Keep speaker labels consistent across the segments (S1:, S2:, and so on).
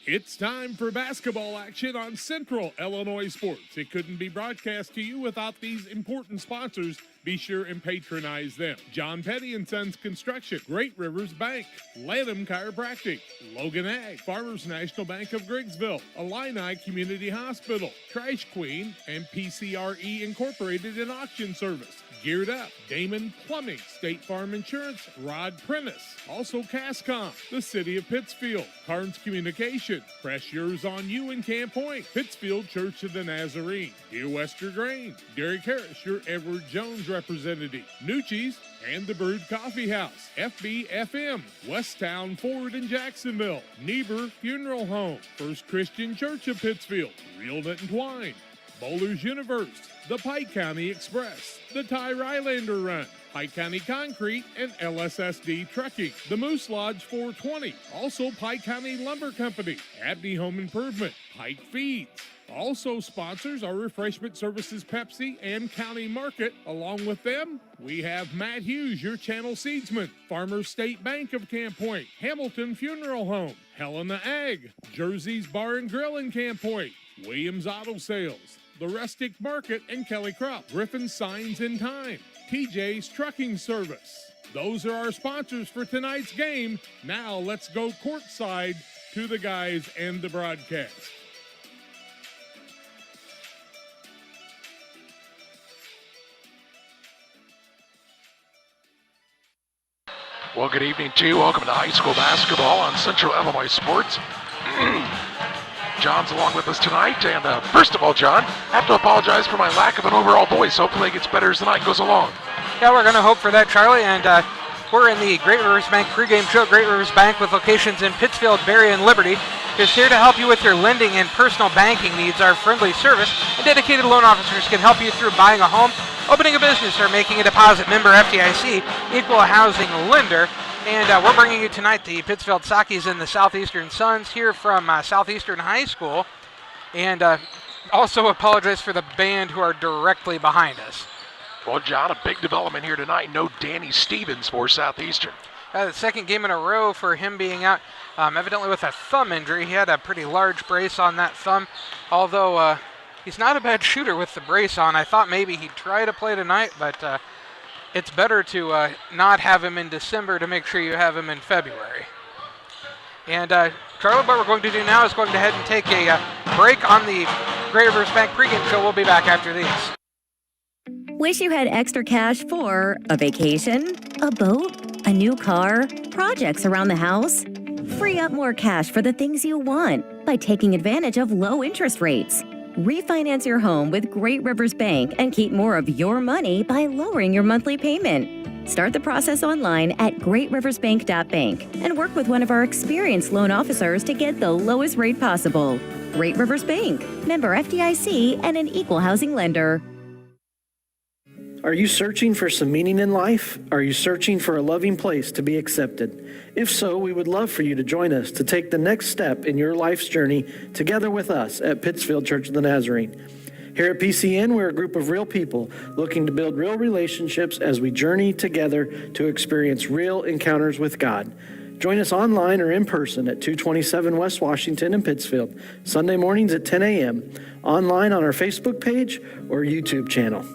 S1: It's time for basketball action on Central Illinois Sports. It couldn't be broadcast to you without these important sponsors. Be sure and patronize them. John Petty & Sons Construction, Great Rivers Bank, Lanham Chiropractic, Logan Ag, Farmers National Bank of Griggsville, Illini Community Hospital, Trash Queen, and PCRE Incorporated in Auction Service. Geared Up, Damon Plumbing, State Farm Insurance, Rod Prentice. Also Cascom, the City of Pittsfield, Carnes Communication, Press Yours on You in Camp Point, Pittsfield Church of the Nazarene, Dear Wester Grain, Derek Harris, your Edward Jones representative, Nucci's, and the Brewed Coffee House, FBFM, Westtown Ford in Jacksonville, Niebuhr Funeral Home, First Christian Church of Pittsfield, Real Knit and Twine, Bowler's Universe, the Pike County Express, the Ty Rylander Run, Pike County Concrete, and LSSD Trucking, the Moose Lodge 420, also Pike County Lumber Company, Abney Home Improvement, Pike Feeds. Also sponsors are Refreshment Services Pepsi and County Market. Along with them, we have Matt Hughes, your channel seedsman, Farmers State Bank of Camp Point, Hamilton Funeral Home, Helena Ag, Jersey's Bar and Grill in Camp Point, Williams Auto Sales, The Rustic Market and Kelly Crop, Griffin Signs in Time, TJ's Trucking Service. Those are our sponsors for tonight's game. Now let's go courtside to the guys and the broadcast.
S2: Well, good evening to you. Welcome to high school basketball on Central Illinois Sports. John's along with us tonight, and first of all, John, I have to apologize for my lack of an overall voice. Hopefully it gets better as the night goes along.
S3: Yeah, we're going to hope for that, Charlie, and we're in the Great Rivers Bank pregame show. Great Rivers Bank, with locations in Pittsfield, Barry, and Liberty, is here to help you with your lending and personal banking needs. Our friendly service and dedicated loan officers can help you through buying a home, opening a business, or making a deposit. Member FDIC, equal housing lender. And we're bringing you tonight the Pittsfield Saukees and the Southeastern Suns here from Southeastern High School. And also apologize for the band who are directly behind us.
S2: Well, John, a big development here tonight. No Danny Stevens for Southeastern.
S3: The second game in a row for him being out, evidently with a thumb injury. He had a pretty large brace on that thumb, although he's not a bad shooter with the brace on. I thought maybe he'd try to play tonight, but it's better to not have him in December to make sure you have him in February. And Charlie, what we're going to do now is going to head and take a break on the Great Rivers Bank pregame show. We'll be back after these.
S4: Wish you had extra cash for a vacation, a boat, a new car, projects around the house? Free up more cash for the things you want by taking advantage of low interest rates. Refinance your home with Great Rivers Bank and keep more of your money by lowering your monthly payment. Start the process online at greatriversbank.bank and work with one of our experienced loan officers to get the lowest rate possible. Great Rivers Bank, member FDIC, and an equal housing lender.
S5: Are you searching for some meaning in life? Are you searching for a loving place to be accepted? If so, we would love for you to join us to take the next step in your life's journey together with us at Pittsfield Church of the Nazarene. Here at PCN, we're a group of real people looking to build real relationships as we journey together to experience real encounters with God. Join us online or in person at 227 West Washington in Pittsfield, Sunday mornings at 10 a.m., online on our Facebook page or YouTube channel.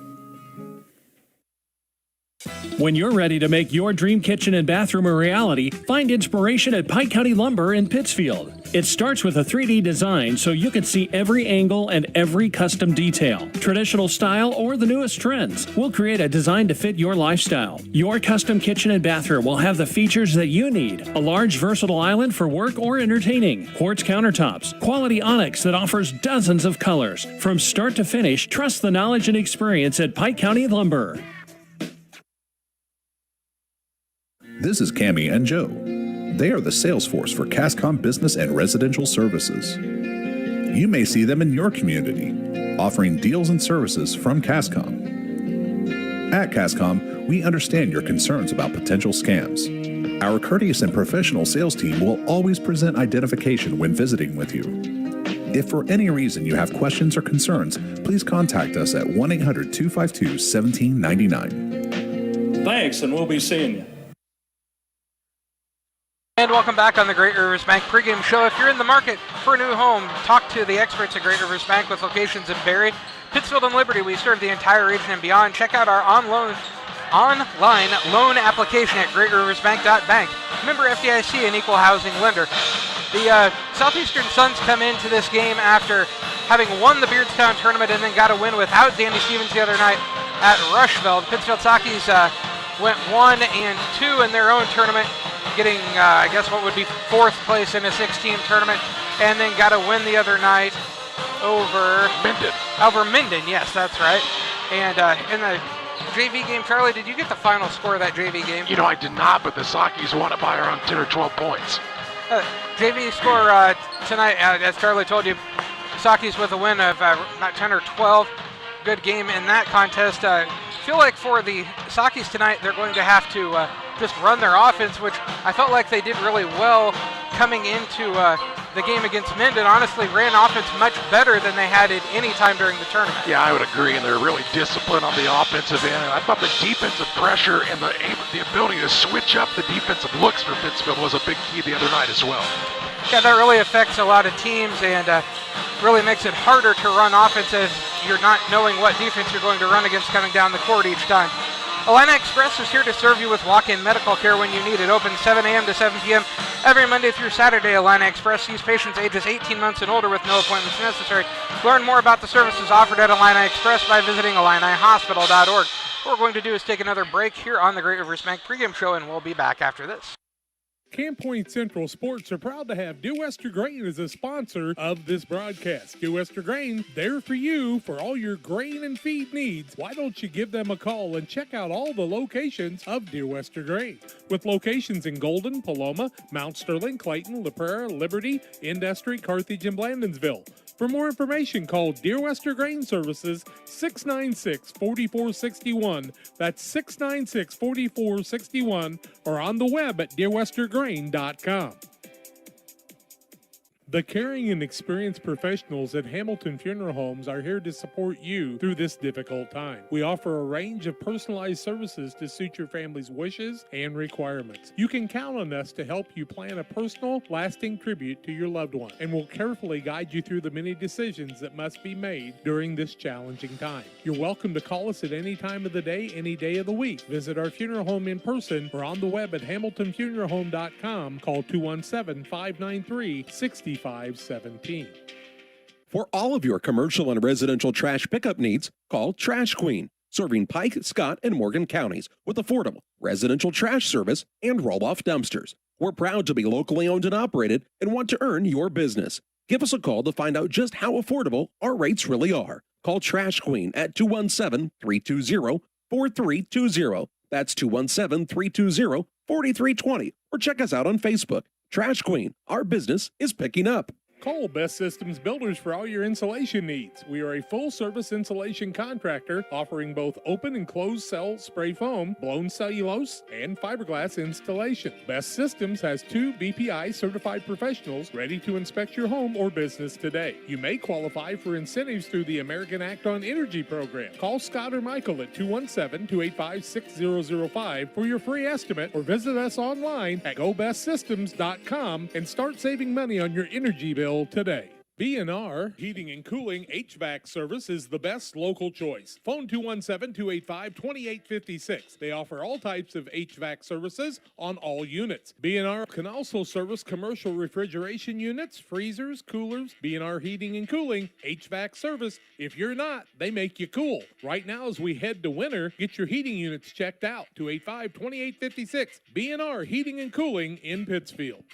S6: When you're ready to make your dream kitchen and bathroom a reality, find inspiration at Pike County Lumber in Pittsfield. It starts with a 3D design so you can see every angle and every custom detail. Traditional style or the newest trends. We'll create a design to fit your lifestyle. Your custom kitchen and bathroom will have the features that you need. A large versatile island for work or entertaining. Quartz countertops. Quality onyx that offers dozens of colors. From start to finish, trust the knowledge and experience at Pike County Lumber.
S7: This is Cammie and Joe. They are the sales force for Cascom Business and Residential Services. You may see them in your community, offering deals and services from Cascom. At Cascom, we understand your concerns about potential scams. Our courteous and professional sales team will always present identification when visiting with you. If for any reason you have questions or concerns, please contact us at 1-800-252-1799.
S8: Thanks, and we'll be seeing you.
S3: And welcome back on the Great Rivers Bank pregame show. If you're in the market for a new home, talk to the experts at Great Rivers Bank with locations in Barrie, Pittsfield, and Liberty. We serve the entire region and beyond. Check out our online loan application at greatriversbank.bank. Member FDIC, an equal housing lender. The Southeastern Suns come into this game after having won the Beardstown tournament and then got a win without Danny Stevens the other night at Rushville. The Pittsfield Saukees went 1-2 in their own tournament, getting, I guess, what would be fourth place in a 6-team tournament, and then got a win the other night over
S2: Minden.
S3: Over Minden, yes, that's right. And in the JV game, Charlie, did you get the final score of that JV game?
S2: You know, I did not, but the Saukees won it by around 10 or 12 points.
S3: JV score tonight, as Charlie told you, Saukees with a win of about 10 or 12. Good game in that contest. Feel like for the Saukees tonight, they're going to have to just run their offense, which I felt like they did really well coming into the game against Minden. Honestly, ran offense much better than they had at any time during the tournament.
S2: Yeah, I would agree, and they're really disciplined on the offensive end. And I thought the defensive pressure and the ability to switch up the defensive looks for Pittsfield was a big key the other night as well.
S3: Yeah, that really affects a lot of teams and really makes it harder to run offense as you're not knowing what defense you're going to run against coming down the court each time. Illini Express is here to serve you with walk-in medical care when you need it. Open 7 a.m. to 7 p.m. every Monday through Saturday. Illini Express sees patients ages 18 months and older with no appointments necessary. Learn more about the services offered at Illini Express by visiting IlliniHospital.org. What we're going to do is take another break here on the Great Rivers Bank pregame show, and we'll be back after this.
S1: Camp Point Central Sports are proud to have Dear Wester Grain as a sponsor of this broadcast. Dear Wester Grain, there for you for all your grain and feed needs. Why don't you give them a call and check out all the locations of Dear Wester Grain? With locations in Golden, Paloma, Mount Sterling, Clayton, La Prairie, Liberty, Industry, Carthage, and Blandonsville. For more information, call Dear Wester Grain Services 696-4461. That's 696-4461, or on the web at dearwestergrain.com. The caring and experienced professionals at Hamilton Funeral Homes are here to support you through this difficult time. We offer a range of personalized services to suit your family's wishes and requirements. You can count on us to help you plan a personal, lasting tribute to your loved one, and we'll carefully guide you through the many decisions that must be made during this challenging time. You're welcome to call us at any time of the day, any day of the week. Visit our funeral home in person or on the web at hamiltonfuneralhome.com. Call 217-593-6517.
S8: For all of your commercial and residential trash pickup needs, call Trash Queen, serving Pike, Scott, and Morgan counties with affordable residential trash service and roll-off dumpsters. We're proud to be locally owned and operated and want to earn your business. Give us a call to find out just how affordable our rates really are. Call Trash Queen at 217-320-4320. That's 217-320-4320. Or check us out on Facebook. Trash Queen, our business is picking up.
S1: Call Best Systems Builders for all your insulation needs. We are a full-service insulation contractor offering both open and closed cell spray foam, blown cellulose, and fiberglass installation. Best Systems has 2 BPI certified professionals ready to inspect your home or business today. You may qualify for incentives through the American Act on Energy program. Call Scott or Michael at 217-285-6005 for your free estimate, or visit us online at gobestsystems.com and start saving money on your energy bill today. B&R Heating and Cooling HVAC service is the best local choice. Phone 217-285-2856. They offer all types of HVAC services on all units. B&R can also service commercial refrigeration units, freezers, coolers. B&R Heating and Cooling HVAC service. If you're not, they make you cool. Right now, as we head to winter, get your heating units checked out. 285-2856. B&R Heating and Cooling in Pittsfield.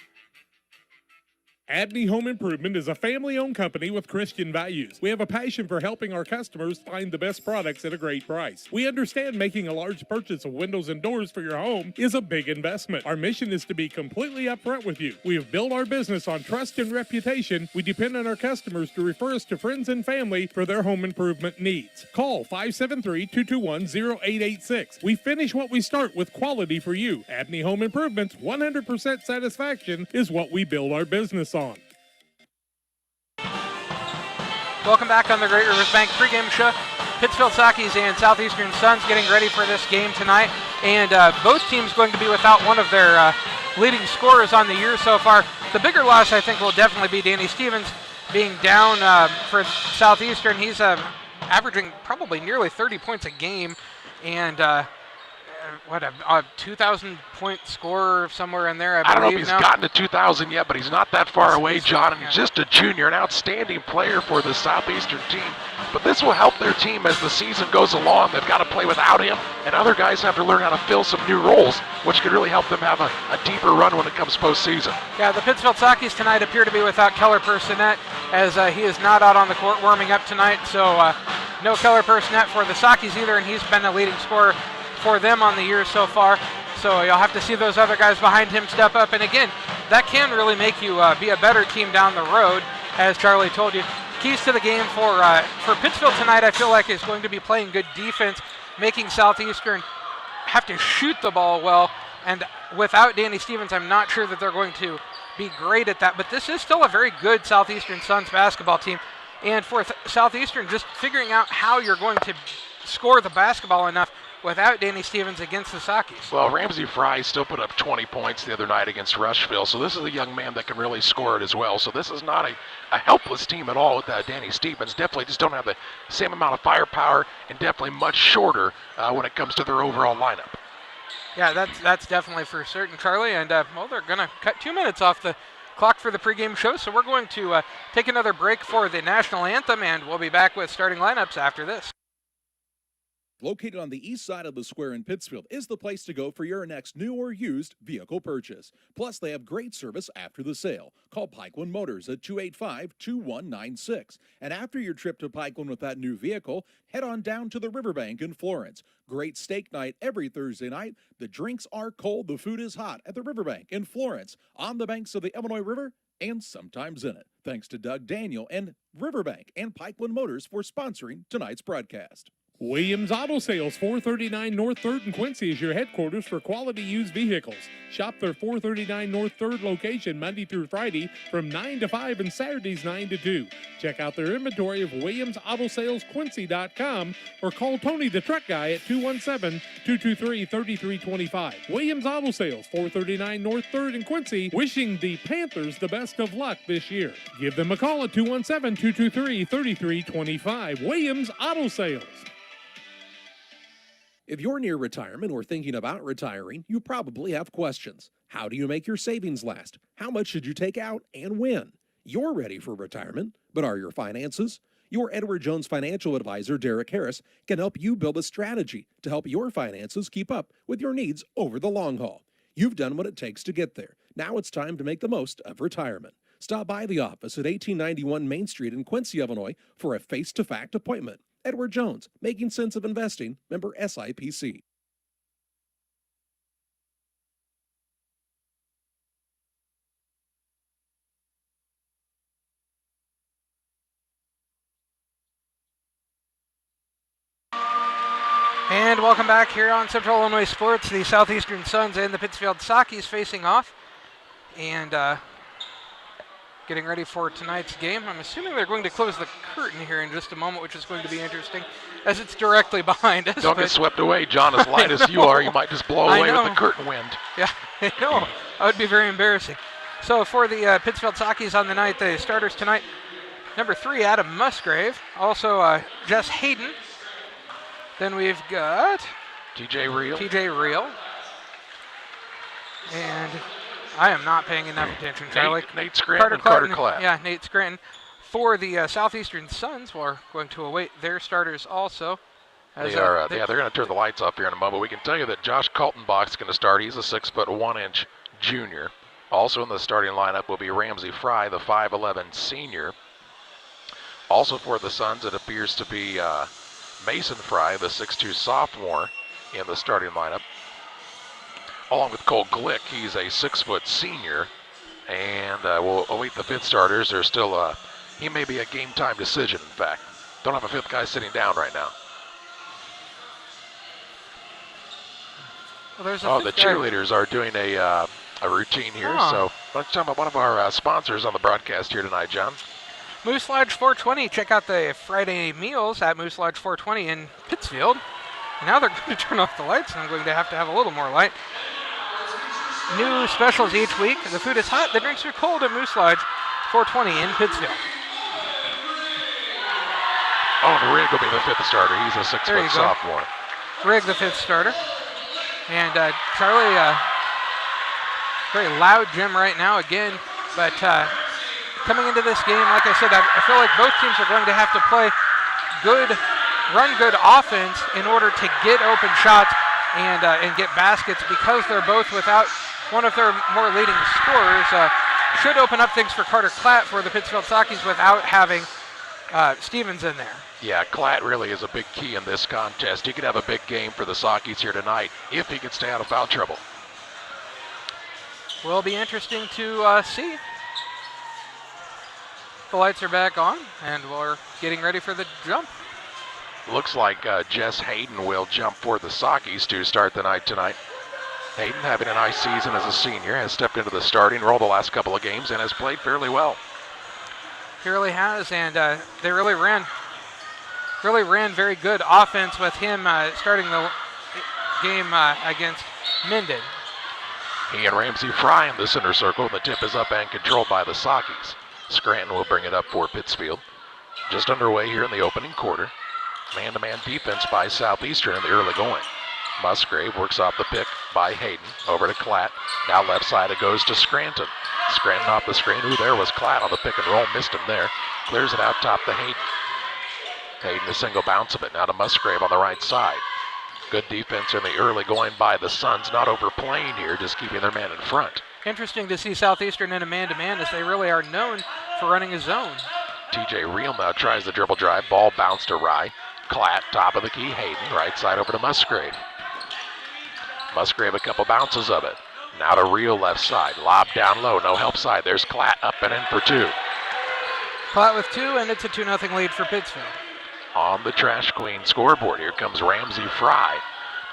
S1: Abney Home Improvement is a family-owned company with Christian values. We have a passion for helping our customers find the best products at a great price. We understand making a large purchase of windows and doors for your home is a big investment. Our mission is to be completely upfront with you. We have built our business on trust and reputation. We depend on our customers to refer us to friends and family for their home improvement needs. Call 573-221-0886. We finish what we start with quality for you. Abney Home Improvement's 100% satisfaction is what we build our business on.
S3: Welcome back on the Great Rivers Bank pregame show. Pittsfield Saukees and Southeastern Suns getting ready for this game tonight, and both teams going to be without one of their leading scorers on the year so far. The bigger loss, I think, will definitely be Danny Stevens being down for Southeastern. He's averaging probably nearly 30 points a game, and a 2,000-point scorer somewhere in there, I
S2: don't know if
S3: believe
S2: he's
S3: now.
S2: gotten to 2,000 yet, but he's not that far away, John, and he's just a junior, an outstanding player for the Southeastern team. But this will help their team as the season goes along. They've got to play without him, and other guys have to learn how to fill some new roles, which could really help them have a deeper run when it comes postseason.
S3: Yeah, the Pittsfield Saukees tonight appear to be without Keller Personette, as he is not out on the court warming up tonight, so no Keller Personette for the Saukees either, and he's been the leading scorer for them on the year so far. So you'll have to see those other guys behind him step up, and again, that can really make you be a better team down the road, as Charlie told you. Keys to the game for Pittsfield tonight, I feel like, is going to be playing good defense, making Southeastern have to shoot the ball well, and without Danny Stevens, I'm not sure that they're going to be great at that, but this is still a very good Southeastern Suns basketball team, and for Southeastern, just figuring out how you're going to score the basketball enough without Danny Stevens against the Saukees.
S2: Well, Ramsey Fry still put up 20 points the other night against Rushville, so this is a young man that can really score it as well. So this is not a helpless team at all with Danny Stevens. Definitely just don't have the same amount of firepower, and definitely much shorter when it comes to their overall lineup.
S3: Yeah, that's definitely for certain, Charlie. And, well, they're going to cut 2 minutes off the clock for the pregame show, so we're going to take another break for the national anthem, and we'll be back with starting lineups after this.
S7: Located on the east side of the square in Pittsfield is the place to go for your next new or used vehicle purchase. Plus, they have great service after the sale. Call Pikeland Motors at 285-2196. And after your trip to Pikeland with that new vehicle, head on down to the Riverbank in Florence. Great steak night every Thursday night. The drinks are cold, the food is hot at the Riverbank in Florence, on the banks of the Illinois River, and sometimes in it. Thanks to Doug Daniel and Riverbank and Pikeland Motors for sponsoring tonight's broadcast.
S1: Williams Auto Sales, 439 North 3rd in Quincy is your headquarters for quality used vehicles. Shop their 439 North 3rd location Monday through Friday from 9 to 5 and Saturdays 9 to 2. Check out their inventory of WilliamsAutoSalesQuincy.com or call Tony the Truck Guy at 217-223-3325. Williams Auto Sales, 439 North 3rd in Quincy, wishing the Panthers the best of luck this year. Give them a call at 217-223-3325. Williams Auto Sales.
S8: If you're near retirement or thinking about retiring, you probably have questions. How do you make your savings last? How much should you take out and when? You're ready for retirement, but are your finances? Your Edward Jones financial advisor, Derek Harris, can help you build a strategy to help your finances keep up with your needs over the long haul. You've done what it takes to get there. Now it's time to make the most of retirement. Stop by the office at 1891 Main Street in Quincy, Illinois for a face-to-fact appointment. Edward Jones, Making Sense of Investing, member SIPC.
S3: And welcome back here on Central Illinois Sports. The Southeastern Suns and the Pittsfield Saukees facing off. And getting ready for tonight's game. I'm assuming they're going to close the curtain here in just a moment, which is going to be interesting, as it's directly behind us.
S2: Don't get swept away, John. As light as you are, you might just blow away with the curtain wind.
S3: Yeah, I know. That would be very embarrassing. So for the Pittsfield Saukees on the night, the starters tonight, number 3, Adam Musgrave. Also, Jess Hayden. Then we've got
S2: TJ
S3: Reel. And I am not paying enough attention, Charlie.
S2: Nate Scranton and Carter Clapp.
S3: Yeah, Nate Scranton. For the Southeastern Suns, we're going to await their starters also.
S2: They're going to turn the lights off here in a moment. We can tell you that Josh Kaltenbach is going to start. He's a 6'1" junior. Also in the starting lineup will be Ramsey Fry, the 5'11" senior. Also for the Suns, it appears to be Mason Fry, the 6'2" sophomore, in the starting lineup. Along with Cole Glick, he's a 6' senior, and we'll await the 5th starters. There's still he may be a game time decision, in fact. Don't have a 5th guy sitting down right now.
S3: Well,
S2: the cheerleaders are doing a routine here. So let's talk about one of our sponsors on the broadcast here tonight, John.
S3: Moose Lodge 420. Check out the Friday meals at Moose Lodge 420 in Pittsfield. And now they're going to turn off the lights, and I'm going to have a little more light. new specials each week. The food is hot, the drinks are cold at Moose Lodge, 420 in Pittsfield.
S2: Oh, and Rigg will be the 5th starter. He's a 6-foot sophomore.
S3: Rigg, the 5th starter. And Charlie, very loud gym right now again, but coming into this game, like I said, I feel like both teams are going to have to play run good offense in order to get open shots and get baskets, because they're both without one of their more leading scorers. Should open up things for Carter Klatt for the Pittsfield Saukees without having Stevens in there.
S2: Yeah, Klatt really is a big key in this contest. He could have a big game for the Saukees here tonight if he can stay out of foul trouble.
S3: Will be interesting to see. The lights are back on, and we're getting ready for the jump.
S2: Looks like Jess Hayden will jump for the Saukees to start the night tonight. Hayden, having a nice season as a senior, has stepped into the starting role the last couple of games and has played fairly well.
S3: He really has, and they really ran very good offense with him starting the game against Minden.
S2: He and Ramsey Fry in the center circle, and the tip is up and controlled by the Saukees. Scranton will bring it up for Pittsfield. Just underway here in the opening quarter. Man-to-man defense by Southeastern in the early going. Musgrave works off the pick by Hayden. Over to Klatt. Now left side it goes to Scranton. Scranton off the screen. Ooh, there was Klatt on the pick and roll. Missed him there. Clears it out top to Hayden. Hayden a single bounce of it. Now to Musgrave on the right side. Good defense in the early going by the Suns. Not overplaying here, just keeping their man in front.
S3: Interesting to see Southeastern in a man-to-man, as they really are known for running a zone.
S2: TJ Reel now tries the dribble drive. Ball bounced to Rye. Klatt, top of the key. Hayden, right side over to Musgrave. Musgrave a couple bounces of it. Now to Reel left side. Lob down low, no help side. There's Klatt up and in for 2.
S3: Klatt with 2, and it's a 2-0 lead for Pittsfield.
S2: On the Trash Queen scoreboard, here comes Ramsey Fry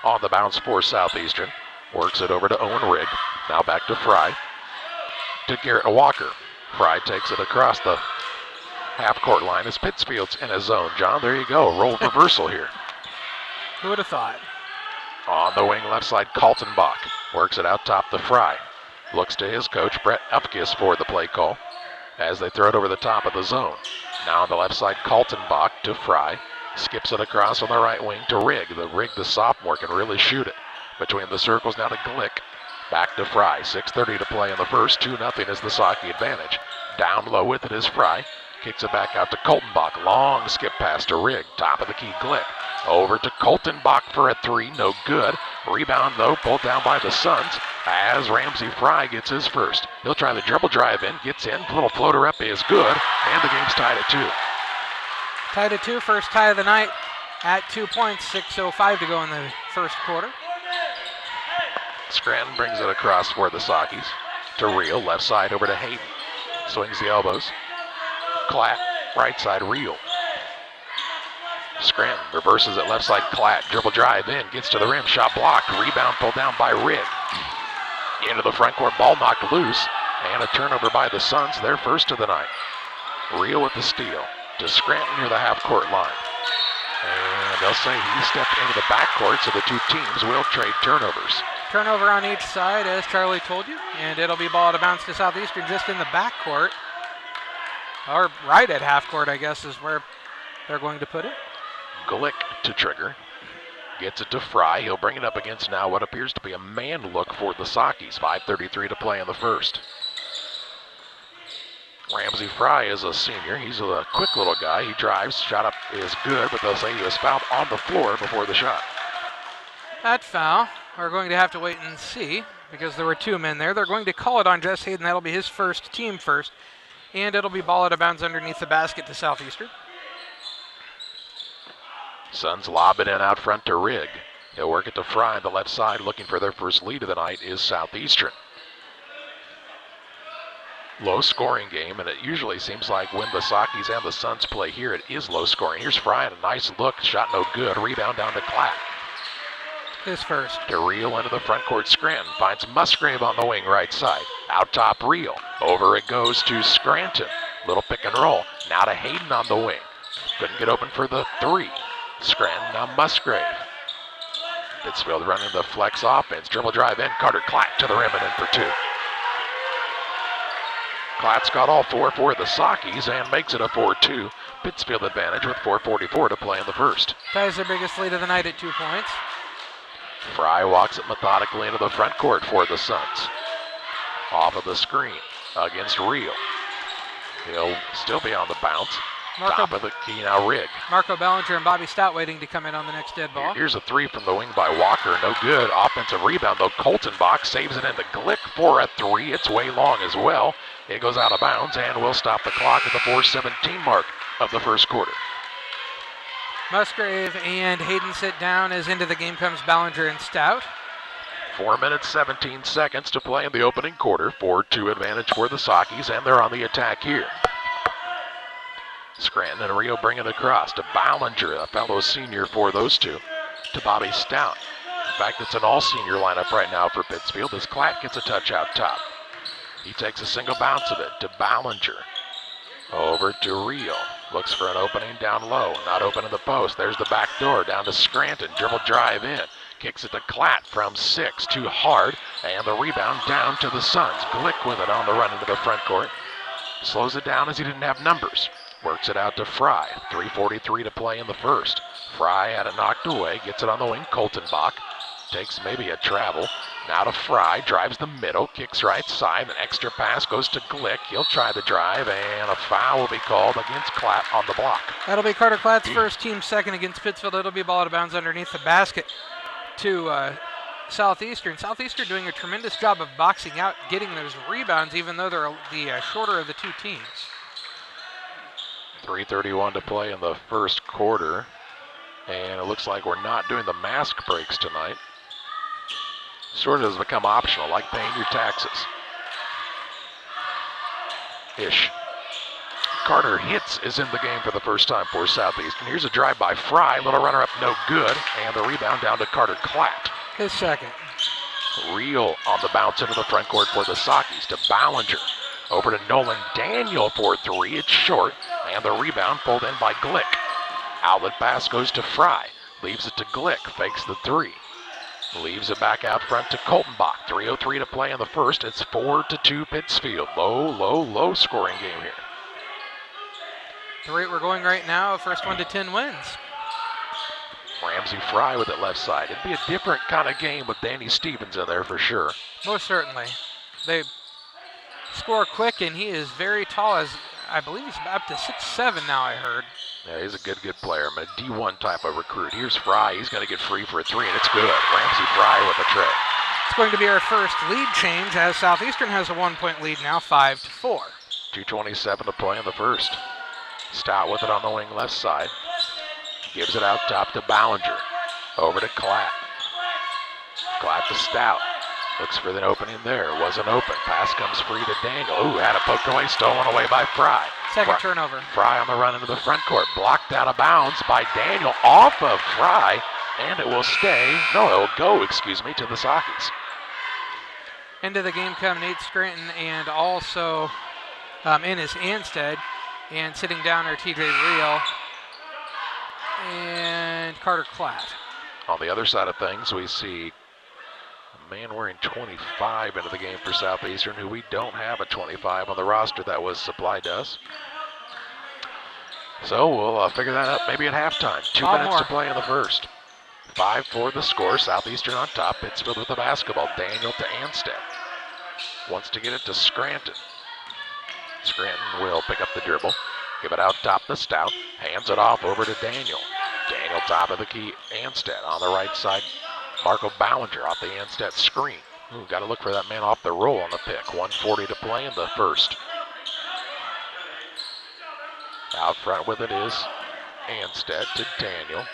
S2: on the bounce for Southeastern. Works it over to Owen Rigg. Now back to Fry. To Garrett Walker. Fry takes it across the half-court line as Pittsfield's in his zone. John, there you go. Role reversal here.
S3: Who would have thought?
S2: On the wing left side, Kaltenbach. Works it out top to Fry. Looks to his coach, Brett Upkiss, for the play call as they throw it over the top of the zone. Now on the left side, Kaltenbach to Fry. Skips it across on the right wing to Rigg. The sophomore, can really shoot it. Between the circles now to Glick. Back to Fry. 6:30 to play in the first. 2-0 is the Saukee advantage. Down low with it is Fry. Kicks it back out to Kaltenbach. Long skip pass to Rigg. Top of the key, Glick. Over to Kaltenbach for a 3. No good. Rebound, though, pulled down by the Suns as Ramsey Fry gets his first. He'll try the dribble drive in. Gets in. Little floater up is good. And the game's tied at 2.
S3: Tied at 2. First tie of the night at 2 points. 6:05 to go in the first quarter.
S2: Scranton brings it across for the Saukees. To Reel. Left side over to Hayden. Swings the elbows. Klatt, right side, Reel. Scranton reverses it left side, Klatt. Dribble drive in, gets to the rim, shot blocked. Rebound pulled down by Rigg. Into the front court, ball knocked loose. And a turnover by the Suns, their first of the night. Reel with the steal to Scranton near the half-court line. And they'll say he stepped into the backcourt, so the two teams will trade turnovers.
S3: Turnover on each side, as Charlie told you. And it'll be ball out of bounds to Southeastern just in the backcourt. Or right at half court, I guess, is where they're going to put it.
S2: Glick to trigger. Gets it to Fry. He'll bring it up against now what appears to be a man look for the Saukees. 5:33 to play in the first. Ramsey Fry is a senior. He's a quick little guy. He drives. Shot up is good, but they'll say he was fouled on the floor before the shot.
S3: That foul, we're going to have to wait and see, because there were 2 men there. They're going to call it on Jess Hayden. That'll be his first, team first. And it'll be ball out of bounds underneath the basket to Southeastern.
S2: Suns lob it in out front to Rigg. He'll work it to Fry on the left side. Looking for their first lead of the night is Southeastern. Low scoring game, and it usually seems like when the Saukees and the Suns play here, it is low scoring. Here's Fry and a nice look. Shot no good. Rebound down to Klatt.
S3: His first.
S2: To Reel into the front court. Scranton finds Musgrave on the wing right side. Out top Reel. Over it goes to Scranton. Little pick and roll. Now to Hayden on the wing. Couldn't get open for the 3. Scranton now Musgrave. Pittsfield running the flex offense. Dribble drive in. Carter Klatt to the rim and in for two. Klatt's got all four for the Saukees and makes it a 4-2 Pittsfield advantage with 4:44 to play in the first.
S3: Ties their biggest lead of the night at 2 points.
S2: Fry walks it methodically into the front court for the Suns. Off of the screen against Reel. He'll still be on the bounce. Top of the key now, Rigg.
S3: Marco Ballinger and Bobby Stout waiting to come in on the next dead ball.
S2: Here's a three from the wing by Walker. No good. Offensive rebound, though. Coltenbach saves it into Glick for a three. It's way long as well. It goes out of bounds and will stop the clock at the 4:17 mark of the first quarter.
S3: Musgrave and Hayden sit down as into the game comes Ballinger and Stout.
S2: 4 minutes, 17 seconds to play in the opening quarter. 4-2 advantage for the Saukees, and they're on the attack here. Scranton and Rio bring it across to Ballinger, a fellow senior for those two, to Bobby Stout. In fact, it's an all-senior lineup right now for Pittsfield as Klatt gets a touch out top. He takes a single bounce of it to Ballinger. Over to Rio. Looks for an opening down low. Not open in the post. There's the back door down to Scranton. Dribble drive in. Kicks it to Klatt from 6. Too hard. And the rebound down to the Suns. Glick with it on the run into the front court. Slows it down as he didn't have numbers. Works it out to Fry. 3:43 to play in the first. Fry had it knocked away. Gets it on the wing. Coltenbach takes maybe a travel. Now to Fry. Drives the middle. Kicks right side. An extra pass goes to Glick. He'll try the drive. And a foul will be called against Klatt on the block.
S3: That'll be Carter Klatt's first, team second against Pittsfield. It'll be ball out of bounds underneath the basket to Southeastern. Southeastern doing a tremendous job of boxing out, getting those rebounds, even though they're the shorter of the two teams.
S2: 3:31 to play in the first quarter. And it looks like we're not doing the mask breaks tonight. Sort of has become optional, like paying your taxes. Ish. Carter Hitz is in the game for the first time for Southeastern. Here's a drive by Fry. Little runner up, no good. And the rebound down to Carter Klatt.
S3: His second.
S2: Reel on the bounce into the front court for the Saukees to Ballinger. Over to Nolan Daniel for three. It's short. And the rebound pulled in by Glick. Outlet pass goes to Fry. Leaves it to Glick. Fakes the three. Leaves it back out front to Coltenbach. 3:03 to play in the first. It's 4-2 Pittsfield. Low scoring game here.
S3: The rate we're going right now, first 1 to 10 wins.
S2: Ramsey Fry with it left side. It'd be a different kind of game with Danny Stevens in there for sure.
S3: Most certainly. They score quick, and he is very tall, as I believe he's up to 6'7" now, I heard.
S2: Yeah, he's a good player. I mean, a D1 type of recruit. Here's Fry. He's going to get free for a three, and it's good. Ramsey Fry with a tray.
S3: It's going to be our first lead change, as Southeastern has a 1-point lead now, 5-4.
S2: 2:27 to play in the first. Stout with it on the wing left side. Gives it out top to Ballinger. Over to Klatt. Klatt to Stout. Looks for the opening there. Wasn't open. Pass comes free to Daniel. Ooh, had it poked away. Stolen away by Fry.
S3: Second turnover.
S2: Fry on the run into the front court. Blocked out of bounds by Daniel off of Fry. And it will stay. No, it will go, to the Saukees.
S3: Into the game come Nate Scranton and also Ennis Anstead. And sitting down are TJ Reel and Carter Klatt.
S2: On the other side of things, we see a man wearing 25 into the game for Southeastern, who we don't have a 25 on the roster that was supplied to us. So we'll figure that out maybe at halftime. 2 minutes to play in the first. 5-4 the score. Southeastern on top. Pittsfield with the basketball. Daniel to Anstead. Wants to get it to Scranton. Scranton will pick up the dribble. Give it out top to Stout. Hands it off over to Daniel. Daniel top of the key. Anstead on the right side. Marco Ballinger off the Anstead screen. Ooh, got to look for that man off the roll on the pick. 1:40 to play in the first. Out front with it is Anstead to Daniel.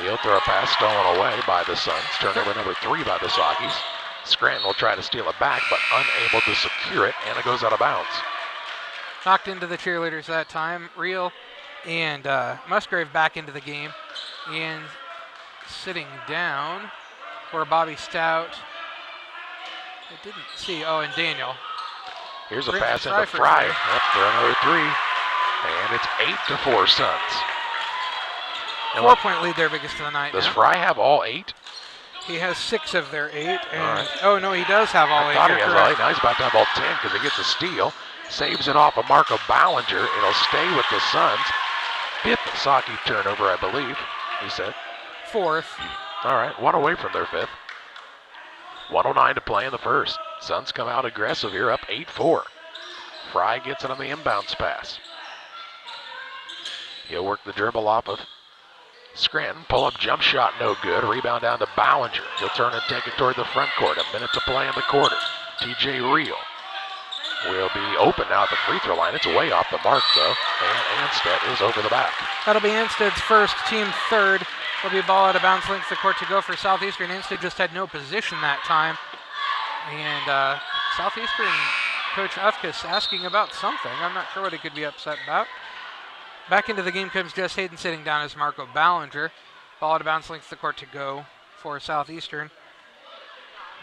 S2: He'll throw a pass stolen away by the Suns. Turnover number 3 by the Saukees. Scranton will try to steal it back, but unable to secure it, and it goes out of bounds.
S3: Knocked into the cheerleaders that time. Reel and Musgrave back into the game. And sitting down for Bobby Stout. I didn't see, and Daniel.
S2: Here's a pass into Fry. Yep, for another 3. And it's 8-4 Suns.
S3: 4-point lead, their biggest of the night.
S2: Does
S3: now.
S2: Fry have all 8?
S3: He has 6 of their 8. And oh, no, he does have all 8.
S2: I thought he has all 8. Now he's about to have all 10 because he gets a steal. Saves it off of Marco Ballinger. It'll stay with the Suns. 5th Saukees turnover, I believe, he said.
S3: 4th.
S2: All right, 1 away from their 5th. 1:09 to play in the first. Suns come out aggressive here, up 8-4. Fry gets it on the inbounds pass. He'll work the dribble off of Scranton. Pull-up jump shot, no good. Rebound down to Ballinger. He'll turn and take it toward the front court. A minute to play in the quarter. TJ Reel will be open now at the free throw line. It's way off the mark, though. And Anstead is over the back.
S3: That'll be Anstead's first, team 3rd. There'll be a ball out of bounds, length of the court to go for Southeastern. Anstead just had no position that time. And Southeastern coach Ufkus asking about something. I'm not sure what he could be upset about. Back into the game comes Jess Hayden, sitting down as Marco Ballinger. Ball out of bounds, length of the court to go for Southeastern.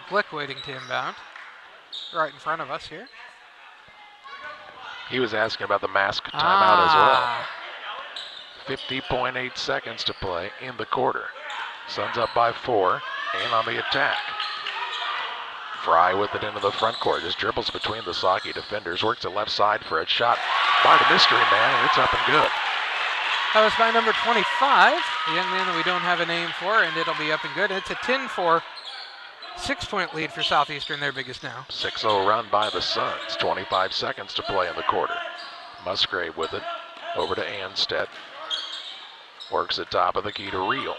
S3: Glick waiting to inbound. Right in front of us here.
S2: He was asking about the mask timeout as well. 50.8 seconds to play in the quarter. Suns up by 4 and on the attack. Fry with it into the front court. Just dribbles between the Saukees defenders. Works it left side for a shot by the mystery man, and it's up and good.
S3: That was by number 25, the young man that we don't have a name for, and it'll be up and good. It's a 10-4, 6-point lead for Southeastern, their biggest now.
S2: 6-0 run by the Suns. 25 seconds to play in the quarter. Musgrave with it. Over to Anstead. Works at top of the key to Reel.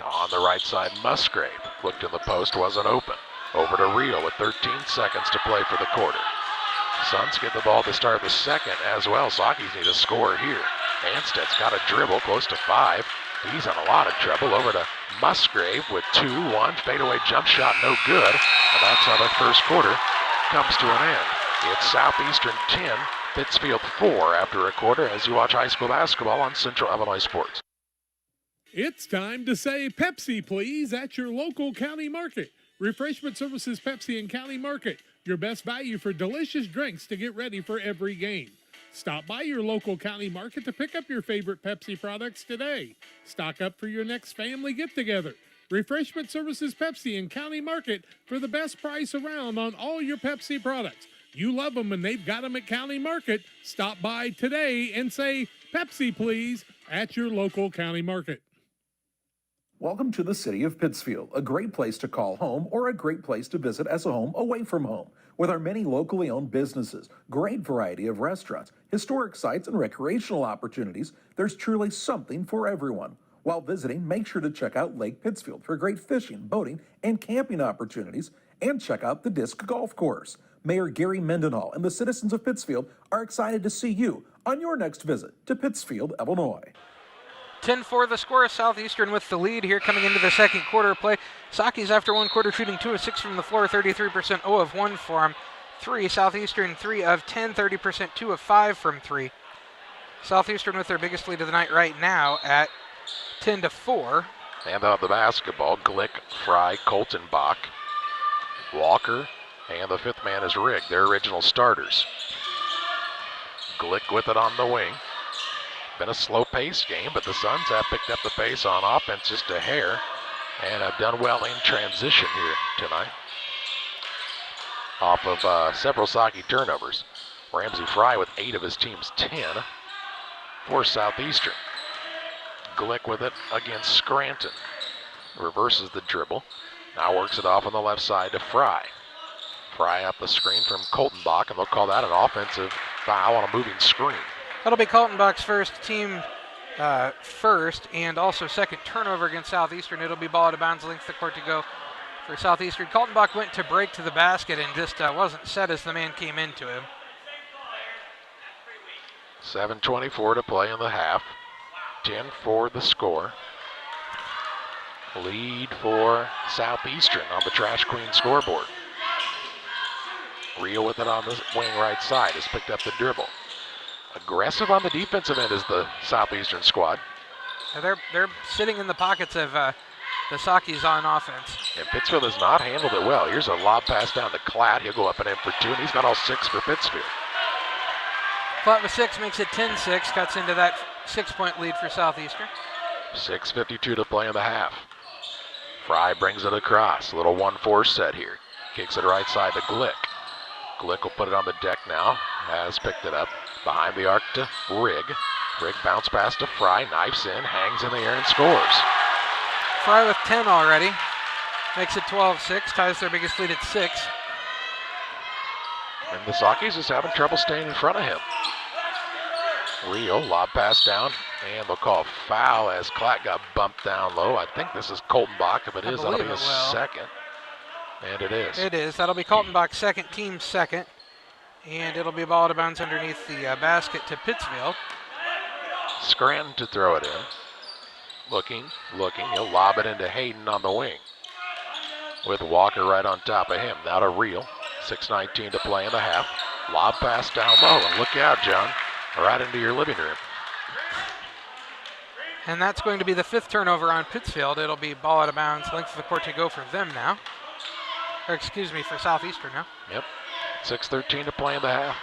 S2: On the right side, Musgrave. Looked in the post, wasn't open. Over to Reel with 13 seconds to play for the quarter. Suns get the ball to start the second as well. Saukees need a score here. Anstead's got a dribble close to 5. He's in a lot of trouble. Over to Musgrave with 2-1. Fadeaway jump shot, no good. And that's how the first quarter comes to an end. It's Southeastern 10, Pittsfield 4 after a quarter as you watch high school basketball on Central Illinois Sports.
S1: It's time to say Pepsi, please, at your local county market. Refreshment Services Pepsi and County Market, your best value for delicious drinks to get ready for every game. Stop by your local county market to pick up your favorite Pepsi products today. Stock up for your next family get-together. Refreshment Services Pepsi and County Market for the best price around on all your Pepsi products. You love them and they've got them at County Market. Stop by today and say Pepsi, please, at your local county market.
S7: Welcome to the city of Pittsfield, a great place to call home or a great place to visit as a home away from home. With our many locally owned businesses, great variety of restaurants, historic sites, and recreational opportunities, there's truly something for everyone. While visiting, make sure to check out Lake Pittsfield for great fishing, boating, and camping opportunities, and check out the Disc Golf Course. Mayor Gary Mendenhall and the citizens of Pittsfield are excited to see you on your next visit to Pittsfield, Illinois.
S3: 10-4 the score. Southeastern with the lead here coming into the second quarter of play. Saukees after one quarter shooting 2 of 6 from the floor, 33%, 0 of 1 for them. 3, Southeastern 3 of 10, 30%, 2 of 5 from 3. Southeastern with their biggest lead of the night right now at 10-4.
S2: Hand out the basketball. Glick, Fry, Colton Bach, Walker, and the 5th man is Rigg, their original starters. Glick with it on the wing. Been a slow-paced game, but the Suns have picked up the pace on offense just a hair and have done well in transition here tonight. Off of several Saukees turnovers. Ramsey Fry with 8 of his team's 10 for Southeastern. Glick with it against Scranton. Reverses the dribble. Now works it off on the left side to Fry. Fry up the screen from Colton Bach, and they'll call that an offensive foul on a moving screen.
S3: That'll be Colton Bach's first, team first, and also second turnover against Southeastern. It'll be ball out of bounds, length of the court to go for Southeastern. Colton Bach went to break to the basket and just wasn't set as the man came into him.
S2: 7:24 to play in the half. 10-4 the score. Lead for Southeastern on the Trash Queen scoreboard. Reel with it on the wing right side has picked up the dribble. Aggressive on the defensive end is the Southeastern squad.
S3: They're sitting in the pockets of the Saukees on offense.
S2: And Pittsfield has not handled it well. Here's a lob pass down to Klatt. He'll go up and in for 2, and he's got all 6 for Pittsfield.
S3: Klatt with 6 makes it 10-6, cuts into that 6-point lead for Southeastern.
S2: 6:52 to play in the half. Fry brings it across. Little 1-4 set here. Kicks it right side to Glick. Glick will put it on the deck now. Has picked it up. Behind the arc to Rigg. Rigg bounce pass to Fry. Knifes in. Hangs in the air and scores.
S3: Fry with 10 already. Makes it 12-6. Ties their biggest lead at 6.
S2: And the Saukees is having trouble staying in front of him. Rio, lob pass down, and they'll call a foul as Klatt got bumped down low. I think this is Coltonbach. If it is, that'll be his second. And it is.
S3: It is. That'll be Coltonbach's second, team second. And it'll be a ball out of bounds underneath the basket to Pittsfield.
S2: Scranton to throw it in. Looking. He'll lob it into Hayden on the wing. With Walker right on top of him. Now to Rio. 6:19 to play in the half. Lob pass down low. And look out, John. Right into your living room.
S3: And that's going to be the 5th turnover on Pittsfield. It'll be ball out of bounds, length of the court to go for them now. Or excuse me, for Southeastern now.
S2: Yep. 6:13 to play in the half.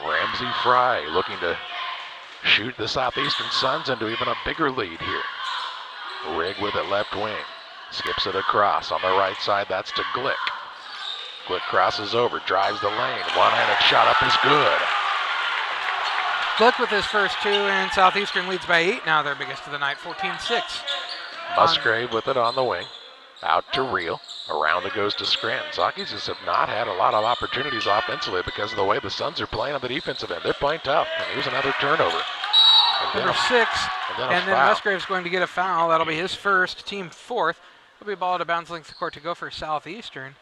S2: Ramsey Fry looking to shoot the Southeastern Suns into even a bigger lead here. Rigg with it left wing. Skips it across on the right side. That's to Glick. Glick crosses over, drives the lane. One-handed shot up is good.
S3: Glick with his first 2, and Southeastern leads by 8 now, their biggest of the night, 14-6.
S2: Musgrave with it on the wing. Out to Reel. Around it goes to Scranton. Saukees just have not had a lot of opportunities offensively because of the way the Suns are playing on the defensive end. They're playing tough. And here's another turnover.
S3: Number 6. And then Musgrave's going to get a foul. That'll be his first, team 4th. It'll be a ball out of bounds, length of the court to go for Southeastern.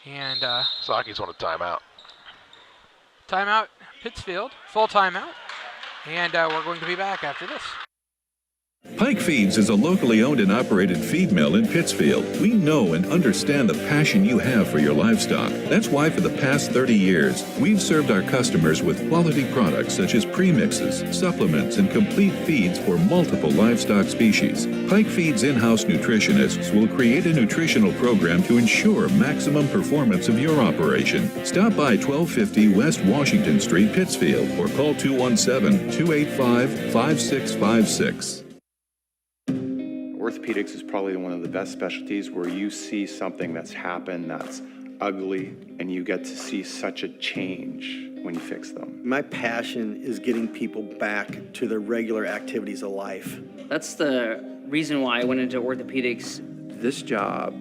S3: And
S2: Saukees want a timeout.
S3: Timeout, Pittsfield. Full timeout. And we're going to be back after this.
S7: Pike Feeds is a locally owned and operated feed mill in Pittsfield. We know and understand the passion you have for your livestock. That's why for the past 30 years, we've served our customers with quality products such as premixes, supplements, and complete feeds for multiple livestock species. Pike Feeds in-house nutritionists will create a nutritional program to ensure maximum performance of your operation. Stop by 1250 West Washington Street, Pittsfield, or call 217-285-5656.
S9: Orthopedics is probably one of the best specialties where you see something that's happened that's ugly and you get to see such a change when you fix them.
S10: My passion is getting people back to their regular activities of life.
S11: That's the reason why I went into orthopedics.
S12: This job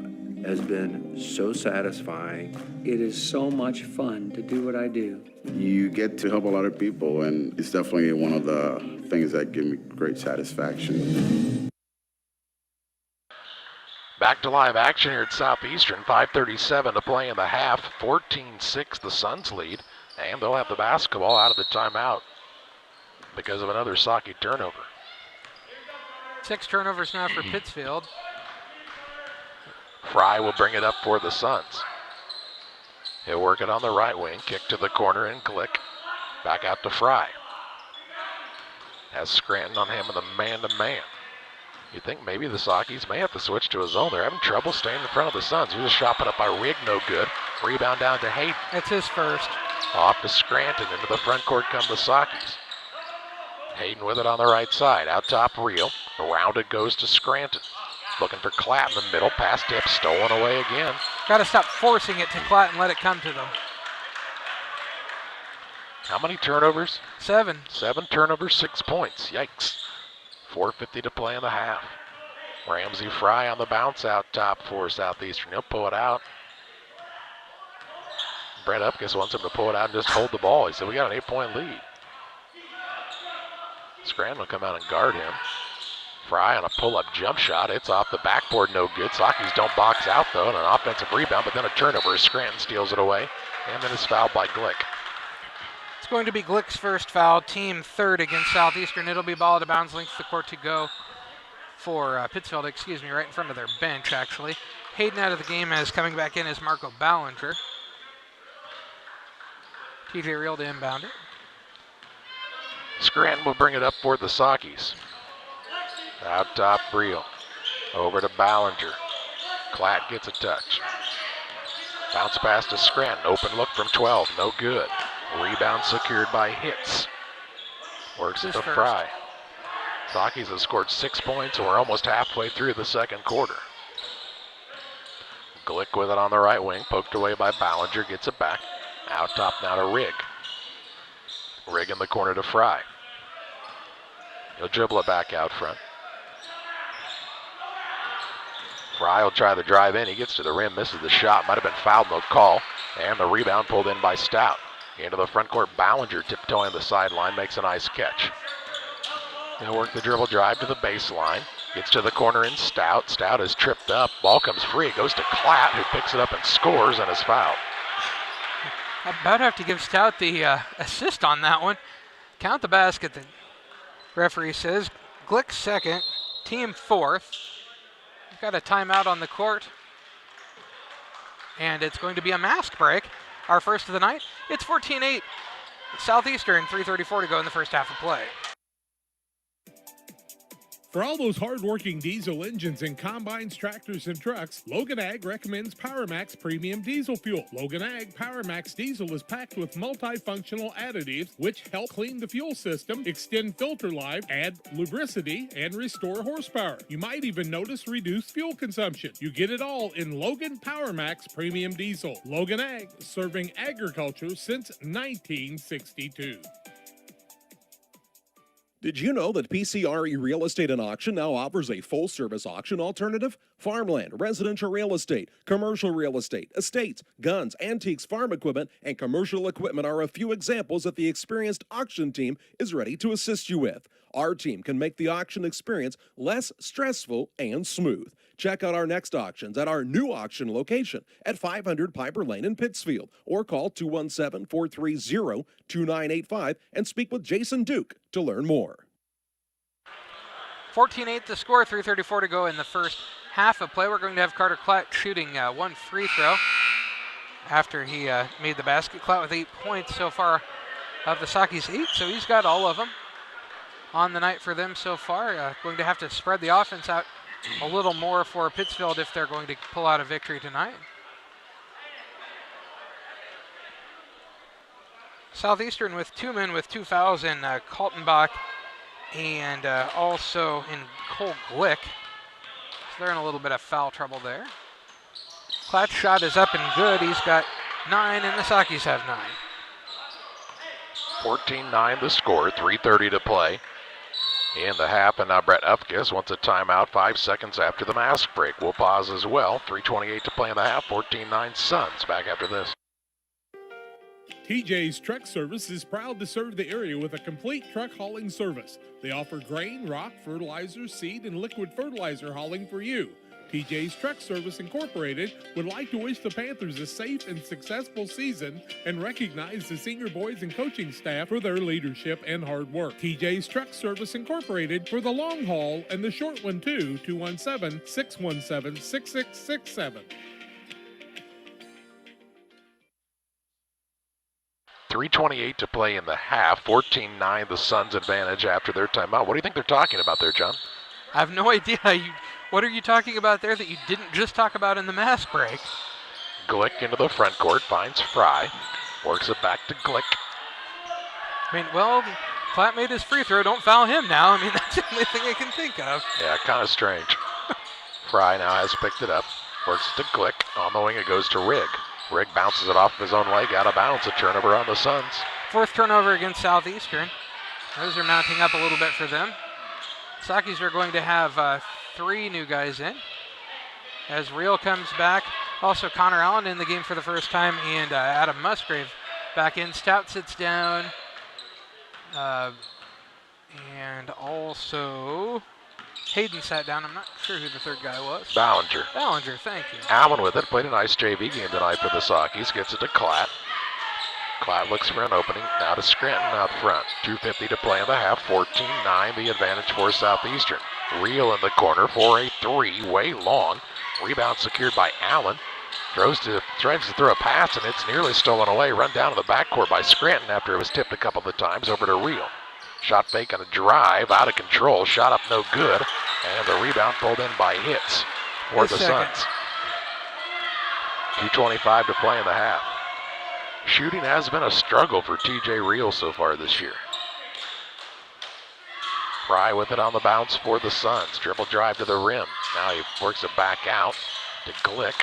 S12: has been so satisfying.
S13: It is so much fun to do what I do.
S14: You get to help a lot of people, and it's definitely one of the things that give me great satisfaction.
S2: Back to live action here at Southeastern. 5:37 to play in the half. 14-6 the Suns lead. And they'll have the basketball out of the timeout because of another Saukees turnover.
S3: 6 turnovers now for Pittsfield.
S2: Fry will bring it up for the Suns. He'll work it on the right wing. Kick to the corner and Glick. Back out to Fry. Has Scranton on him in the man-to-man. You think maybe the Saukees may have to switch to a zone. They're having trouble staying in front of the Suns. Here's a shot put up by Rigg, no good. Rebound down to Hayden.
S3: It's his first.
S2: Off to Scranton. Into the front court come the Saukees. Hayden with it on the right side. Out top, Reel. Around it goes to Scranton. Looking for Klatt in the middle. Pass tip stolen away again.
S3: Got to stop forcing it to Klatt and let it come to them.
S2: How many turnovers?
S3: 7.
S2: 7 turnovers, 6 points. Yikes. 4:50 to play in the half. Ramsey Fry on the bounce out top for Southeastern. He'll pull it out. Brett Upkis wants him to pull it out and just hold the ball. He said, we got an 8-point lead. Scranton will come out and guard him. Fry on a pull-up jump shot. It's off the backboard, no good. Saukees don't box out, though, and an offensive rebound, but then a turnover. Scranton steals it away, and then is fouled by Glick.
S3: It's going to be Glick's first foul, team 3rd against Southeastern. It'll be ball out of bounds, length of the court to go for Pittsfield, right in front of their bench, actually. Hayden out of the game as coming back in as Marco Ballinger. TJ Reel to inbound it.
S2: Scranton will bring it up for the Saukees. Out top, Reel. Over to Ballinger. Klatt gets a touch. Bounce pass to Scranton. Open look from 12. No good. Rebound secured by Hitz. Works it to Fry. Saukees have scored 6 points, and we're almost halfway through the second quarter. Glick with it on the right wing, poked away by Ballinger, gets it back. Out top now to Rigg. Rigg in the corner to Fry. He'll dribble it back out front. Fry will try the drive in. He gets to the rim, misses the shot. Might have been fouled, no call. And the rebound pulled in by Stout. Into the front court, Ballinger tiptoeing the sideline, makes a nice catch. He'll work the dribble drive to the baseline. Gets to the corner in Stout. Stout is tripped up. Ball comes free. It goes to Klatt, who picks it up and scores and is fouled.
S3: I about have to give Stout the assist on that one. Count the basket, the referee says. Glick second, team fourth. We've got a timeout on the court. And it's going to be a mask break. Our first of the night. It's 14-8. Southeastern, 3:34 to go in the first half of play.
S1: For all those hard-working diesel engines and combines, tractors, and trucks, Logan Ag recommends PowerMax Premium Diesel Fuel. Logan Ag PowerMax Diesel is packed with multifunctional additives which help clean the fuel system, extend filter life, add lubricity, and restore horsepower. You might even notice reduced fuel consumption. You get it all in Logan PowerMax Premium Diesel. Logan Ag, serving agriculture since 1962.
S8: Did you know that PCRE Real Estate and Auction now offers a full-service auction alternative? Farmland, residential real estate, commercial real estate, estates, guns, antiques, farm equipment, and commercial equipment are a few examples that the experienced auction team is ready to assist you with. Our team can make the auction experience less stressful and smooth. Check out our next auctions at our new auction location at 500 Piper Lane in Pittsfield, or call 217-430-2985 and speak with Jason Duke to learn more.
S3: 14-8 the score, 3:34 to go in the first half of play. We're going to have Carter Klatt shooting one free throw after he made the basket. Klatt with 8 points so far of the Saukees 8, so he's got all of them on the night for them so far. Going to have to spread the offense out a little more for Pittsfield if they're going to pull out a victory tonight. Southeastern with 2 men with 2 fouls in Kaltenbach and also in Cole Glick. So they're in a little bit of foul trouble there. Klatt's shot is up and good. He's got 9 and the Saukees have 9.
S2: 14-9 the score, 3:30 to play in the half, and now Brett Upkis wants a timeout 5 seconds after the mask break. We'll pause as well. 3:28 to play in the half, 14-9 Suns. Back after this.
S1: TJ's Truck Service is proud to serve the area with a complete truck hauling service. They offer grain, rock, fertilizer, seed, and liquid fertilizer hauling for you. TJ's Truck Service Incorporated would like to wish the Panthers a safe and successful season and recognize the senior boys and coaching staff for their leadership and hard work. TJ's Truck Service Incorporated for the long haul and the short one too, 217-617-6667.
S2: 3:28 to play in the half, 14-9 the Suns advantage after their timeout. What do you think they're talking about there, John?
S3: I have no idea. What are you talking about there that you didn't just talk about in the mask break?
S2: Glick into the front court, finds Fry, works it back to Glick.
S3: I mean, well, Klatt made his free throw. Don't foul him now. I mean, that's the only thing I can think of.
S2: Yeah, kind of strange. Fry now has picked it up, works it to Glick. On the wing it goes to Rigg. Rigg bounces it off his own leg, out of bounds. A turnover on the Suns.
S3: 4th turnover against Southeastern. Those are mounting up a little bit for them. Saukees are going to have 3 new guys in. As Reel comes back, also Connor Allen in the game for the first time, and Adam Musgrave back in. Stout sits down, and also Hayden sat down. I'm not sure who the third guy was.
S2: Ballinger.
S3: Ballinger, thank you.
S2: Allen with it, played a nice JV game tonight for the Saukees. Gets it to Klatt. Klatt looks for an opening, now to Scranton out front. 2:50 to play in the half, 14-9 the advantage for Southeastern. Reel in the corner for a 3, way long. Rebound secured by Allen. Tries to throw a pass, and it's nearly stolen away. Run down to the backcourt by Scranton after it was tipped a couple of times over to Reel. Shot fake on a drive, out of control. Shot up no good, and the rebound pulled in by Hitz for the Suns. 2:25 to play in the half. Shooting has been a struggle for TJ Reel so far this year. Fry with it on the bounce for the Suns. Dribble drive to the rim. Now he works it back out to Glick.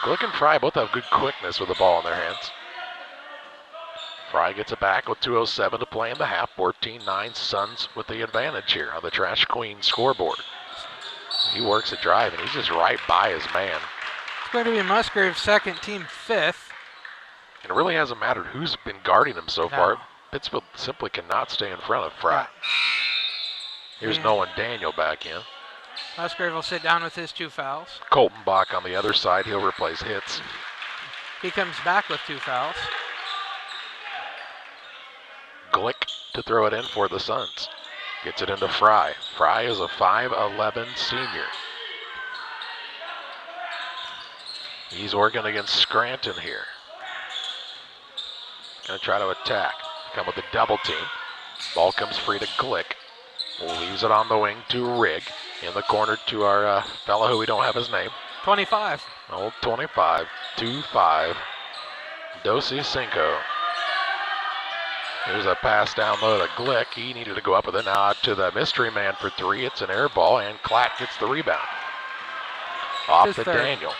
S2: Glick and Fry both have good quickness with the ball in their hands. Fry gets it back with 2:07 to play in the half. 14-9 Suns with the advantage here on the Trash Queen scoreboard. He works a drive, and he's just right by his man.
S3: It's going to be Musgrave's second, team fifth.
S2: And it really hasn't mattered who's been guarding him so far. Pittsfield simply cannot stay in front of Fry. Here's Nolan Daniel back in.
S3: Musgrave will sit down with his 2 fouls.
S2: Colton Bach on the other side. He'll replace Hitz.
S3: He comes back with 2 fouls.
S2: Glick to throw it in for the Suns. Gets it into Fry. Fry is a 5'11 senior. He's working against Scranton here. Gonna try to attack. Come with a double team. Ball comes free to Glick. Leaves it on the wing to Rigg. In the corner to our fellow who we don't have his name.
S3: 25.
S2: Old 25. 2-5. Dosi Cinco. Here's a pass down low to Glick. He needed to go up with it. Now out to the mystery man for 3. It's an air ball, and Klatt gets the rebound. Off to Daniel.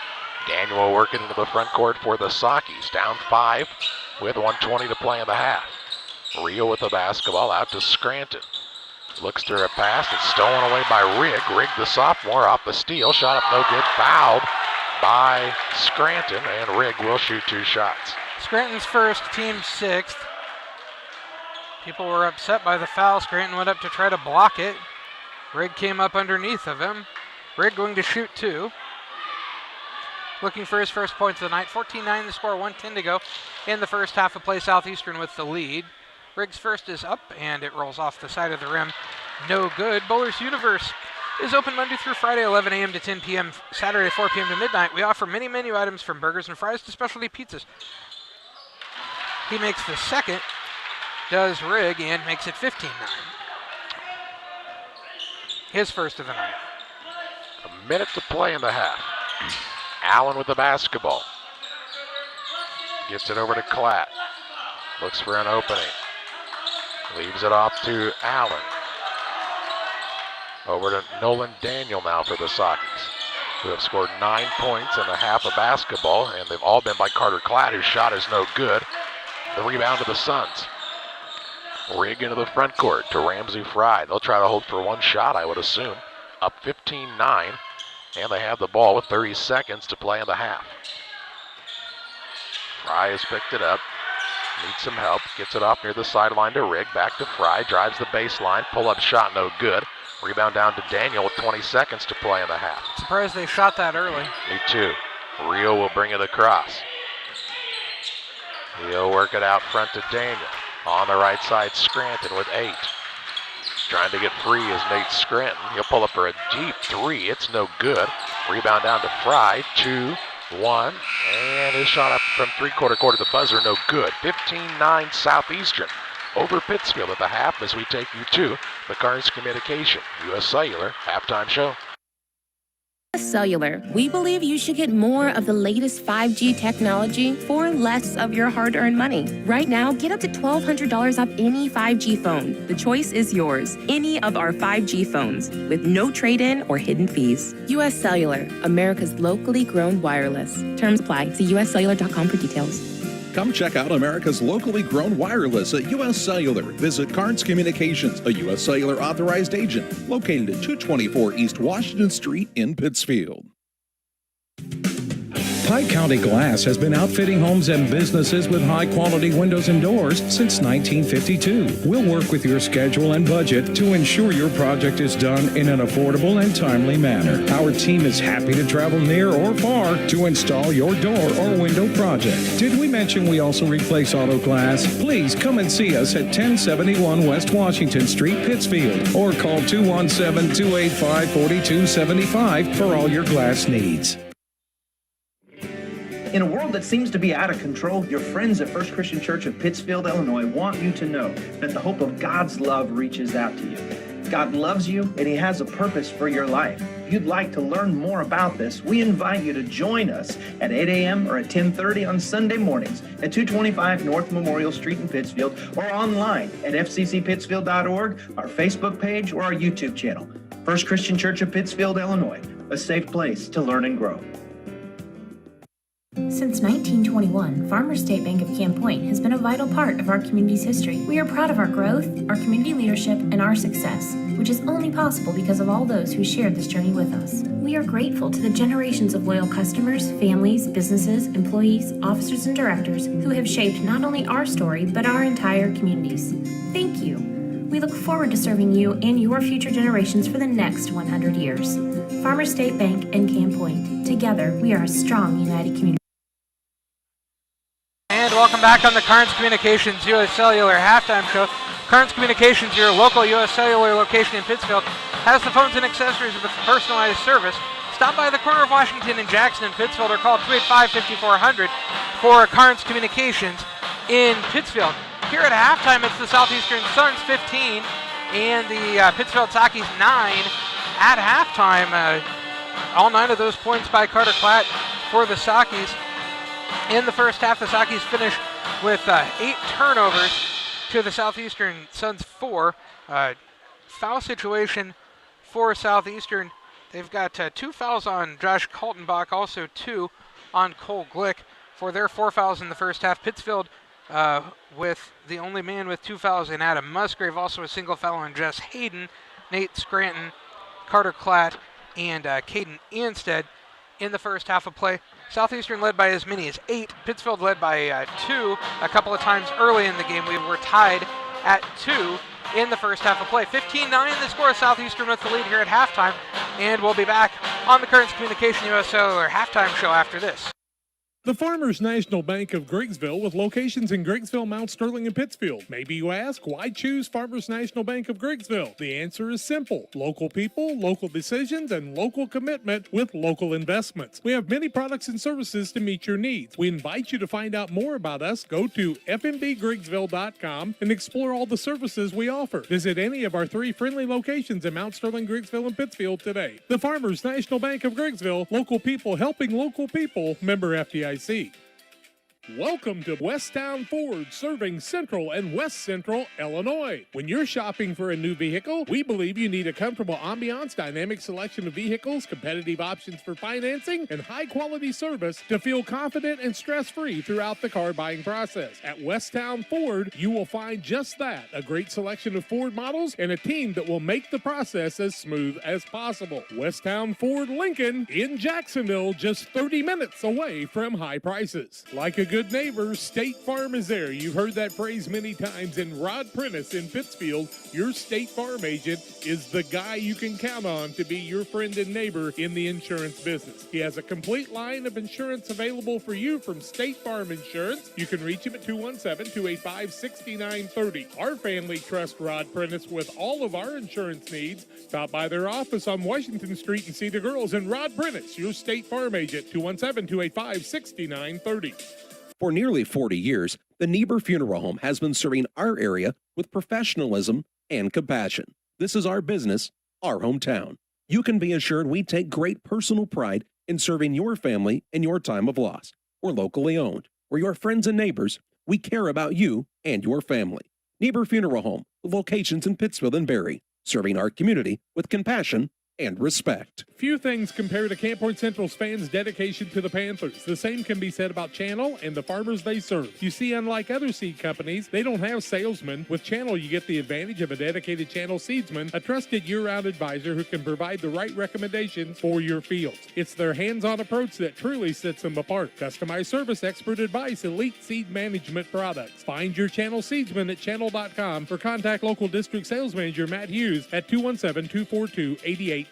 S2: Daniel working into the front court for the Saukees. Down 5 with 1:20 to play in the half. Rio with the basketball out to Scranton. Looks to a pass. It's stolen away by Rigg. Rigg, the sophomore, off the steal. Shot up no good. Fouled by Scranton, and Rigg will shoot 2 shots.
S3: Scranton's first, team 6th. People were upset by the foul. Scranton went up to try to block it. Rigg came up underneath of him. Rigg going to shoot 2. Looking for his first points of the night. 14-9 the score, 1:10 to go in the first half of play. Southeastern with the lead. Rigg's first is up, and it rolls off the side of the rim. No good. Bowler's Universe is open Monday through Friday, 11 a.m. to 10 p.m., Saturday, 4 p.m. to midnight. We offer many menu items from burgers and fries to specialty pizzas. He makes the second, does Rigg, and makes it 15-9. His first of the night.
S2: A minute to play in the half. Allen with the basketball. Gets it over to Klatt. Looks for an opening. Leaves it off to Allen. Over to Nolan Daniel now for the Saukees, who have scored 9 points in the half of basketball, and they've all been by Carter Klatt, whose shot is no good. The rebound to the Suns. Rigg into the front court to Ramsey Fry. They'll try to hold for 1 shot, I would assume. Up 15-9, and they have the ball with 30 seconds to play in the half. Fry has picked it up. Needs some help. Gets it off near the sideline to Rigg. Back to Fry. Drives the baseline. Pull-up shot no good. Rebound down to Daniel with 20 seconds to play in the half.
S3: Surprised they shot that early.
S2: Me too. Rio will bring it across. He'll work it out front to Daniel. On the right side, Scranton with 8. Trying to get free is Nate Scranton. He'll pull up for a deep 3. It's no good. Rebound down to Fry. 2-1. And his shot up from 3/4 court to the buzzer, no good. 15-9 Southeastern over Pittsfield at the half as we take you to the Carnes Communication U.S. Cellular halftime show.
S15: Cellular, we believe you should get more of the latest 5G technology for less of your hard-earned money. Right now, get up to $1,200 off any 5G phone. The choice is yours. Any of our 5G phones with no trade-in or hidden fees. U.S. Cellular, America's locally grown wireless. Terms apply. See uscellular.com for details.
S7: Come check out America's locally grown wireless at U.S. Cellular. Visit Carnes Communications, a U.S. Cellular authorized agent, located at 224 East Washington Street in Pittsfield.
S6: Pike County Glass has been outfitting homes and businesses with high-quality windows and doors since 1952. We'll work with your schedule and budget to ensure your project is done in an affordable and timely manner. Our team is happy to travel near or far to install your door or window project. Did we mention we also replace auto glass? Please come and see us at 1071 West Washington Street, Pittsfield, or call 217-285-4275 for all your glass needs.
S16: In a world that seems to be out of control, your friends at First Christian Church of Pittsfield, Illinois want you to know that the hope of God's love reaches out to you. God loves you, and He has a purpose for your life. If you'd like to learn more about this, we invite you to join us at 8 a.m. or at 10:30 on Sunday mornings at 225 North Memorial Street in Pittsfield, or online at fccpittsfield.org, our Facebook page, or our YouTube channel. First Christian Church of Pittsfield, Illinois, a safe place to learn and grow.
S17: Since 1921, Farmers State Bank of Camp Point has been a vital part of our community's history. We are proud of our growth, our community leadership, and our success, which is only possible because of all those who shared this journey with us. We are grateful to the generations of loyal customers, families, businesses, employees, officers, and directors who have shaped not only our story, but our entire communities. Thank you. We look forward to serving you and your future generations for the next 100 years. Farmers State Bank and Camp Point. Together, we are a strong, united community.
S3: And welcome back on the Carnes Communications U.S. Cellular halftime show. Carnes Communications, your local U.S. Cellular location in Pittsfield, has the phones and accessories with personalized service. Stop by the corner of Washington and Jackson in Pittsfield or call 285-5400 for Carnes Communications in Pittsfield. Here at halftime, it's the Southeastern Suns 15 and the Pittsfield Saukees 9 at halftime. All 9 of those points by Carter Klatt for the Saukees. In the first half, the Saukees finish with 8 turnovers to the Southeastern Suns 4. Foul situation for Southeastern. They've got 2 fouls on Josh Kaltenbach, also 2 on Cole Glick for their 4 fouls in the first half. Pittsfield with the only man with 2 fouls in Adam Musgrave, also a single foul on Jess Hayden, Nate Scranton, Carter Klatt, and Caden Anstead in the first half of play. Southeastern led by as many as 8. Pittsfield led by 2 a couple of times early in the game. We were tied at 2 in the first half of play. 15-9 the score. Southeastern with the lead here at halftime. And we'll be back on the Carnes Communication U.S. Cellular halftime show after this.
S1: The Farmers National Bank of Griggsville, with locations in Griggsville, Mount Sterling, and Pittsfield. Maybe you ask, why choose Farmers National Bank of Griggsville? The answer is simple. Local people, local decisions, and local commitment with local investments. We have many products and services to meet your needs. We invite you to find out more about us. Go to fmbgriggsville.com and explore all the services we offer. Visit any of our 3 friendly locations in Mount Sterling, Griggsville, and Pittsfield today. The Farmers National Bank of Griggsville, local people helping local people, member FDIC. Welcome to Westtown Ford, serving Central and West Central Illinois. When you're shopping for a new vehicle, we believe you need a comfortable ambiance, dynamic selection of vehicles, competitive options for financing, and high-quality service to feel confident and stress-free throughout the car buying process. At Westtown Ford, you will find just that, a great selection of Ford models and a team that will make the process as smooth as possible. Westtown Ford Lincoln in Jacksonville, just 30 minutes away from high prices. Like a good neighbor, State Farm is there. You've heard that phrase many times. And Rod Prentice in Pittsfield, your State Farm agent, is the guy you can count on to be your friend and neighbor in the insurance business. He has a complete line of insurance available for you from State Farm Insurance. You can reach him at 217-285-6930. Our family trusts Rod Prentice with all of our insurance needs. Stop by their office on Washington Street and see the girls. And Rod Prentice, your State Farm agent, 217-285-6930.
S8: For nearly 40 years, the Niebuhr Funeral Home has been serving our area with professionalism and compassion. This is our business, our hometown. You can be assured we take great personal pride in serving your family in your time of loss. We're locally owned. We're your friends and neighbors. We care about you and your family. Niebuhr Funeral Home, with locations in Pittsfield and Barry, serving our community with compassion and respect.
S1: Few things compare to Camp Point Central's fans' dedication to the Panthers. The same can be said about Channel and the farmers they serve. You see, unlike other seed companies, they don't have salesmen. With Channel, you get the advantage of a dedicated Channel seedsman, a trusted year-round advisor who can provide the right recommendations for your fields. It's their hands-on approach that truly sets them apart. Customized service, expert advice, elite seed management products. Find your Channel seedsman at channel.com or contact local district sales manager Matt Hughes at 217-242-8852.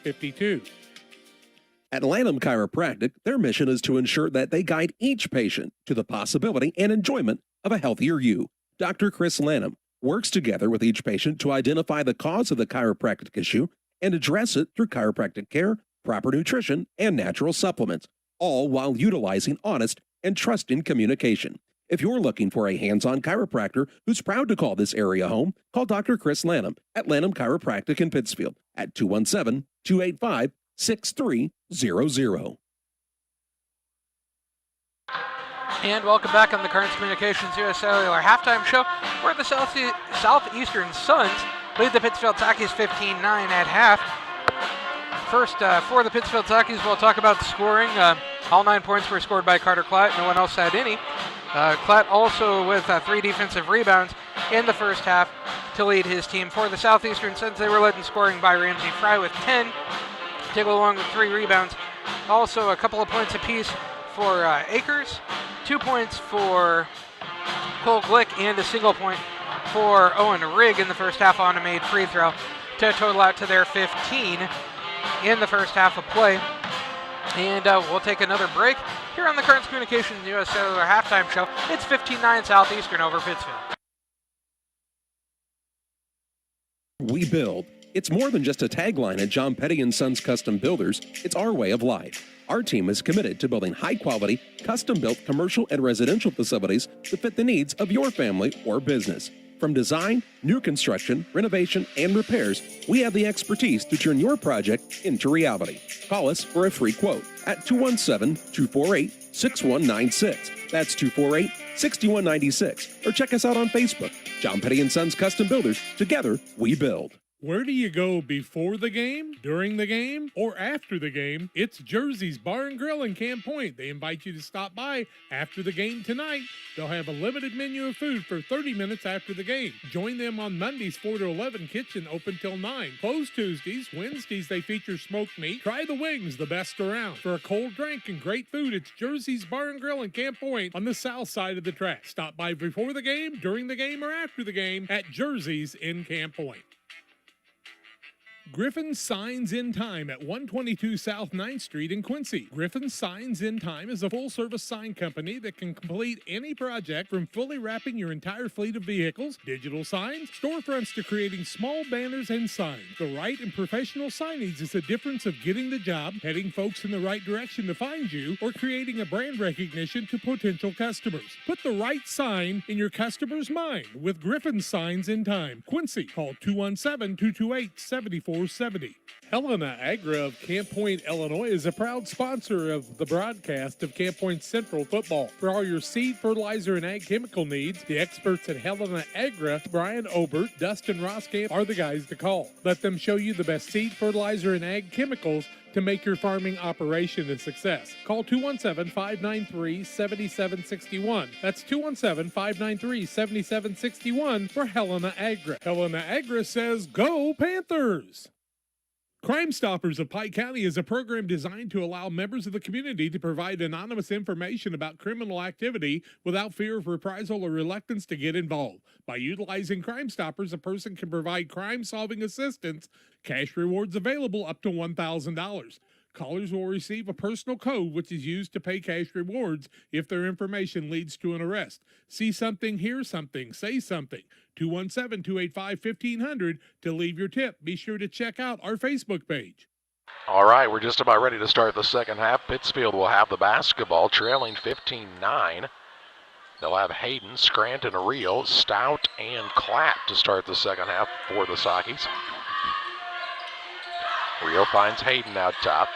S8: At Lanham Chiropractic, their mission is to ensure that they guide each patient to the possibility and enjoyment of a healthier you. Dr. Chris Lanham works together with each patient to identify the cause of the chiropractic issue and address it through chiropractic care, proper nutrition, and natural supplements, all while utilizing honest and trusting communication. If you're looking for a hands-on chiropractor who's proud to call this area home, call Dr. Chris Lanham at Lanham Chiropractic in Pittsfield at 217-285-6900. 6300.
S3: And welcome back on the Carnes Communications US Cellular halftime show, where the Southeastern Suns lead the Pittsfield Saukees 15-9 at half. First, for the Pittsfield Saukees, we'll talk about the scoring. All 9 points were scored by Carter Klatt. No one else had any. Klatt also with 3 defensive rebounds in the first half to lead his team. For the Southeastern Suns, they were led in scoring by Ramsey Fry with 10. To go along with 3 rebounds. Also a couple of points apiece for Akers. 2 points for Cole Glick and a single point for Owen Rigg in the first half on a made free throw to total out to their 15 in the first half of play. And we'll take another break here on the Carnes Communications US Cellular halftime show. It's 15-9 Southeastern over Pittsfield.
S8: We build. It's more than just a tagline at John Petty & Sons Custom Builders. It's our way of life. Our team is committed to building high-quality, custom-built commercial and residential facilities to fit the needs of your family or business. From design, new construction, renovation, and repairs, we have the expertise to turn your project into reality. Call us for a free quote at 217-248-6196. That's 248-6196. Or check us out on Facebook. John Petty & Sons Custom Builders. Together, we build.
S1: Where do you go before the game, during the game, or after the game? It's Jersey's Bar and Grill in Camp Point. They invite you to stop by after the game tonight. They'll have a limited menu of food for 30 minutes after the game. Join them on Mondays 4 to 11, kitchen open till 9. Closed Tuesdays. Wednesdays they feature smoked meat. Try the wings, the best around. For a cold drink and great food, it's Jersey's Bar and Grill in Camp Point on the south side of the track. Stop by before the game, during the game, or after the game at Jersey's in Camp Point. Griffin Signs in Time at 122 South 9th Street in Quincy. Griffin Signs in Time is a full-service sign company that can complete any project from fully wrapping your entire fleet of vehicles, digital signs, storefronts to creating small banners and signs. The right and professional signage is the difference of getting the job, heading folks in the right direction to find you, or creating a brand recognition to potential customers. Put the right sign in your customer's mind with Griffin Signs in Time. Quincy, call 217-228-7470. Helena Agra of Camp Point, Illinois is a proud sponsor of the broadcast of Camp Point Central football. For all your seed, fertilizer, and ag chemical needs, the experts at Helena Agra, Brian Obert, Dustin Roskamp, are the guys to call. Let them show you the best seed, fertilizer, and ag chemicals to make your farming operation a success. Call 217-593-7761. That's 217-593-7761 for Helena Agra. Helena Agra says, go Panthers! Crime Stoppers of Pike County is a program designed to allow members of the community to provide anonymous information about criminal activity without fear of reprisal or reluctance to get involved. By utilizing Crime Stoppers, a person can provide crime-solving assistance, cash rewards available up to $1,000. Callers will receive a personal code which is used to pay cash rewards if their information leads to an arrest. See something, hear something, say something. 217-285-1500 to leave your tip. Be sure to check out our Facebook page.
S2: All right, we're just about ready to start the second half. Pittsfield will have the basketball, trailing 15-9. They'll have Hayden, Scranton, Reel, Stout, and Klatt to start the second half for the Saukees. Reel finds Hayden out top.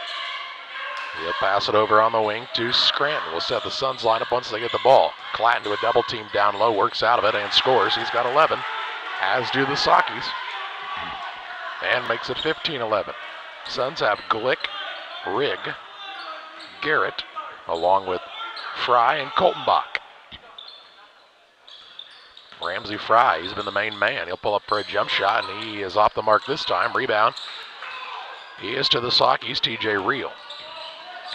S2: He'll pass it over on the wing to Scranton. We'll set the Suns lineup once they get the ball. Klatt into a double team down low, works out of it and scores. He's got 11, as do the Saukees, and makes it 15-11. Suns have Glick, Rigg, Garrett, along with Fry and Coltenbach. Ramsey Fry, he's been the main man. He'll pull up for a jump shot, and he is off the mark this time. Rebound. He is to the Saukees, TJ Reel.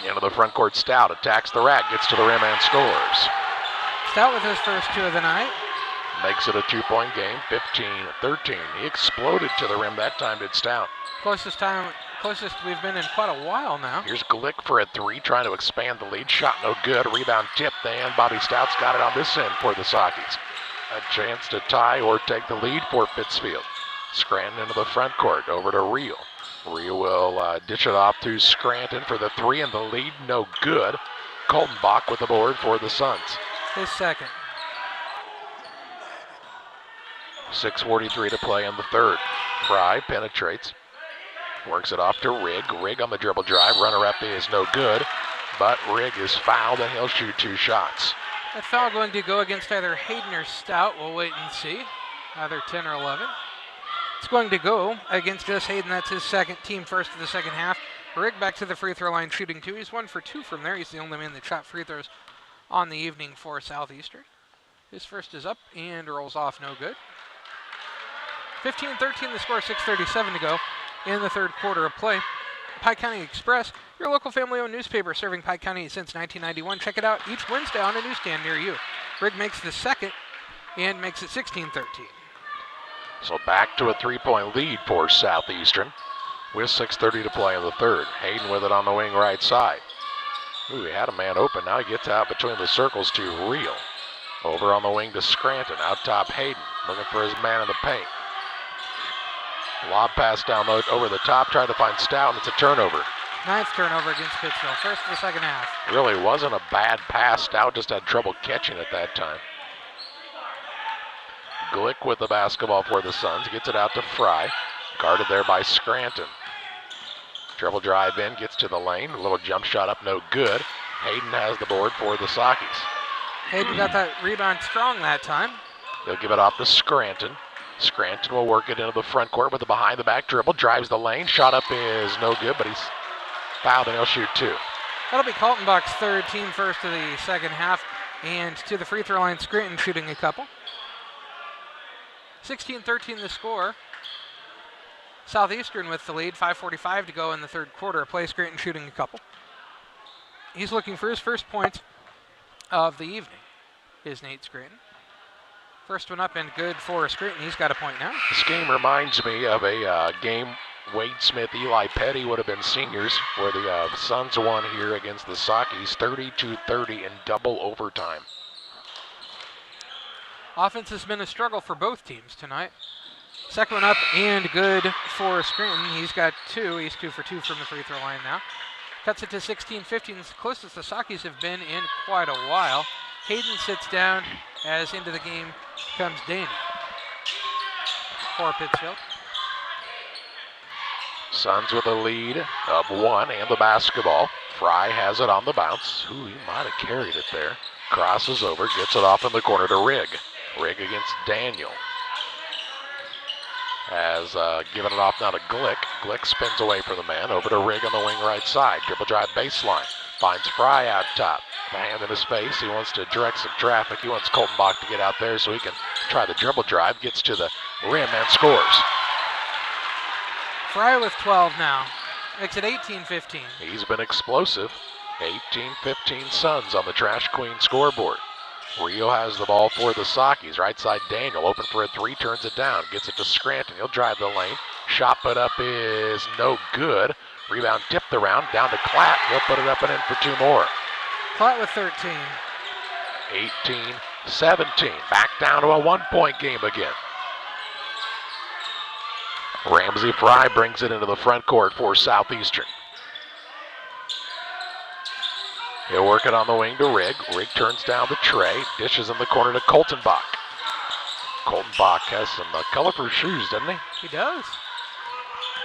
S2: Into the front court, Stout attacks the rack, gets to the rim and scores.
S3: Stout with his first 2 of the night.
S2: Makes it a 2-point game, 15-13. He exploded to the rim that time, did Stout.
S3: Closest we've been in quite a while now.
S2: Here's Glick for a 3, trying to expand the lead. Shot no good. Rebound tipped, and Bobby Stout's got it on this end for the Saukees. A chance to tie or take the lead for Pittsfield. Scranton into the front court, over to Reel. Reel will dish it off to Scranton for the 3, and the lead no good. Coltenbach with the board for the Suns.
S3: His second.
S2: 6:43 to play in the third. Fry penetrates. Works it off to Rigg. Rigg on the dribble drive. Runner-up is no good, but Rigg is fouled and he'll shoot 2 shots.
S3: That foul going to go against either Hayden or Stout. We'll wait and see. Either 10 or 11. It's going to go against just Hayden. That's his second, team first of the second half. Rigg back to the free throw line shooting 2. He's 1 for 2 from there. He's the only man that shot free throws on the evening for Southeastern. His first is up and rolls off, no good. 15-13 the score, 6:37 to go in the third quarter of play. Pike County Express, your local family-owned newspaper serving Pike County since 1991. Check it out each Wednesday on a newsstand near you. Rigg makes the second and makes it 16-13.
S2: So back to a 3-point lead for Southeastern with 6:30 to play in the third. Hayden with it on the wing right side. Ooh, he had a man open. Now he gets out between the circles to Reel. Over on the wing to Scranton. Out top Hayden looking for his man in the paint. Lob pass down over the top, trying to find Stout, and it's a turnover.
S3: 9th turnover against Pittsfield, first of the second half.
S2: Really wasn't a bad pass. Stout just had trouble catching it that time. Glick with the basketball for the Suns. Gets it out to Fry. Guarded there by Scranton. Dribble drive in, gets to the lane. A little jump shot up, no good. Hayden has the board for the Saukees.
S3: Hayden got that rebound strong that time.
S2: He'll give it off to Scranton. Scranton will work it into the front court with a behind-the-back dribble. Drives the lane. Shot up is no good, but he's fouled and he'll shoot 2.
S3: That'll be Kaltenbach's third, team first of the second half. And to the free throw line, Scranton shooting a couple. 16-13 the score. Southeastern with the lead, 5:45 to go in the third quarter of play. Scranton shooting a couple. He's looking for his first points of the evening, is Nate Scranton. First one up and good for Scranton. He's got a point now.
S2: This game reminds me of a game Wade Smith, Eli Petty would have been seniors, where the Suns won here against the Saukees 32-30 in double overtime.
S3: Offense has been a struggle for both teams tonight. Second one up and good for Scranton. He's got 2. He's 2 for 2 from the free throw line now. Cuts it to 16-15. It's the closest the Saukees have been in quite a while. Hayden sits down as into the game comes Daniel for Pittsfield.
S2: Suns with a lead of 1 and the basketball. Fry has it on the bounce. Ooh, he might have carried it there. Crosses over, gets it off in the corner to Rigg. Rigg against Daniel. Has given it off now to Glick. Glick spins away from the man. Over to Rigg on the wing right side. Dribble drive baseline. Finds Fry out top. The hand in his face. He wants to direct some traffic. He wants Kaltenbach to get out there so he can try the dribble drive. Gets to the rim and scores.
S3: Fry with 12 now. Makes it 18-15.
S2: He's been explosive. 18-15 Suns on the Trash Queen scoreboard. Rio has the ball for the Saukees. Right side Daniel open for a 3, turns it down. Gets it to Scranton. He'll drive the lane. Shot put up is no good. Rebound tipped around down to Klatt. He'll put it up and in for 2 more.
S3: Klatt with 13.
S2: 18-17. Back down to a 1-point game again. Ramsey Fry brings it into the front court for Southeastern. He'll work it on the wing to Rigg. Rigg turns down to Trey. Dishes in the corner to Kaltenbach. Kaltenbach has some colorful shoes, doesn't he?
S3: He does.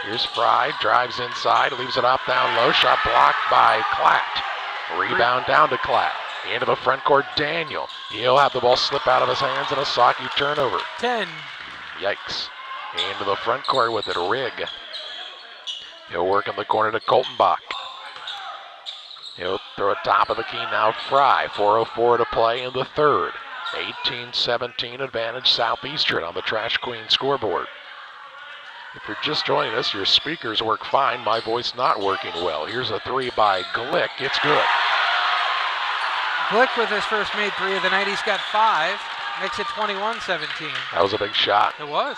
S2: Here's Fry. Drives inside. Leaves it up down low. Shot blocked by Klatt. Rebound down to Klatt. Into the front court, Daniel. He'll have the ball slip out of his hands and a Saukees turnover.
S3: 10.
S2: Yikes. Into the front court with it, Rigg. He'll work in the corner to Kaltenbach. He'll throw it top of the key now, Fry. 4:04 to play in the third. 18-17 advantage Southeastern on the Trash Queen scoreboard. If you're just joining us, your speakers work fine. My voice not working well. Here's a 3 by Glick. It's good.
S3: Glick with his first made 3 of the night. He's got 5. Makes it 21-17.
S2: That was a big shot.
S3: It was.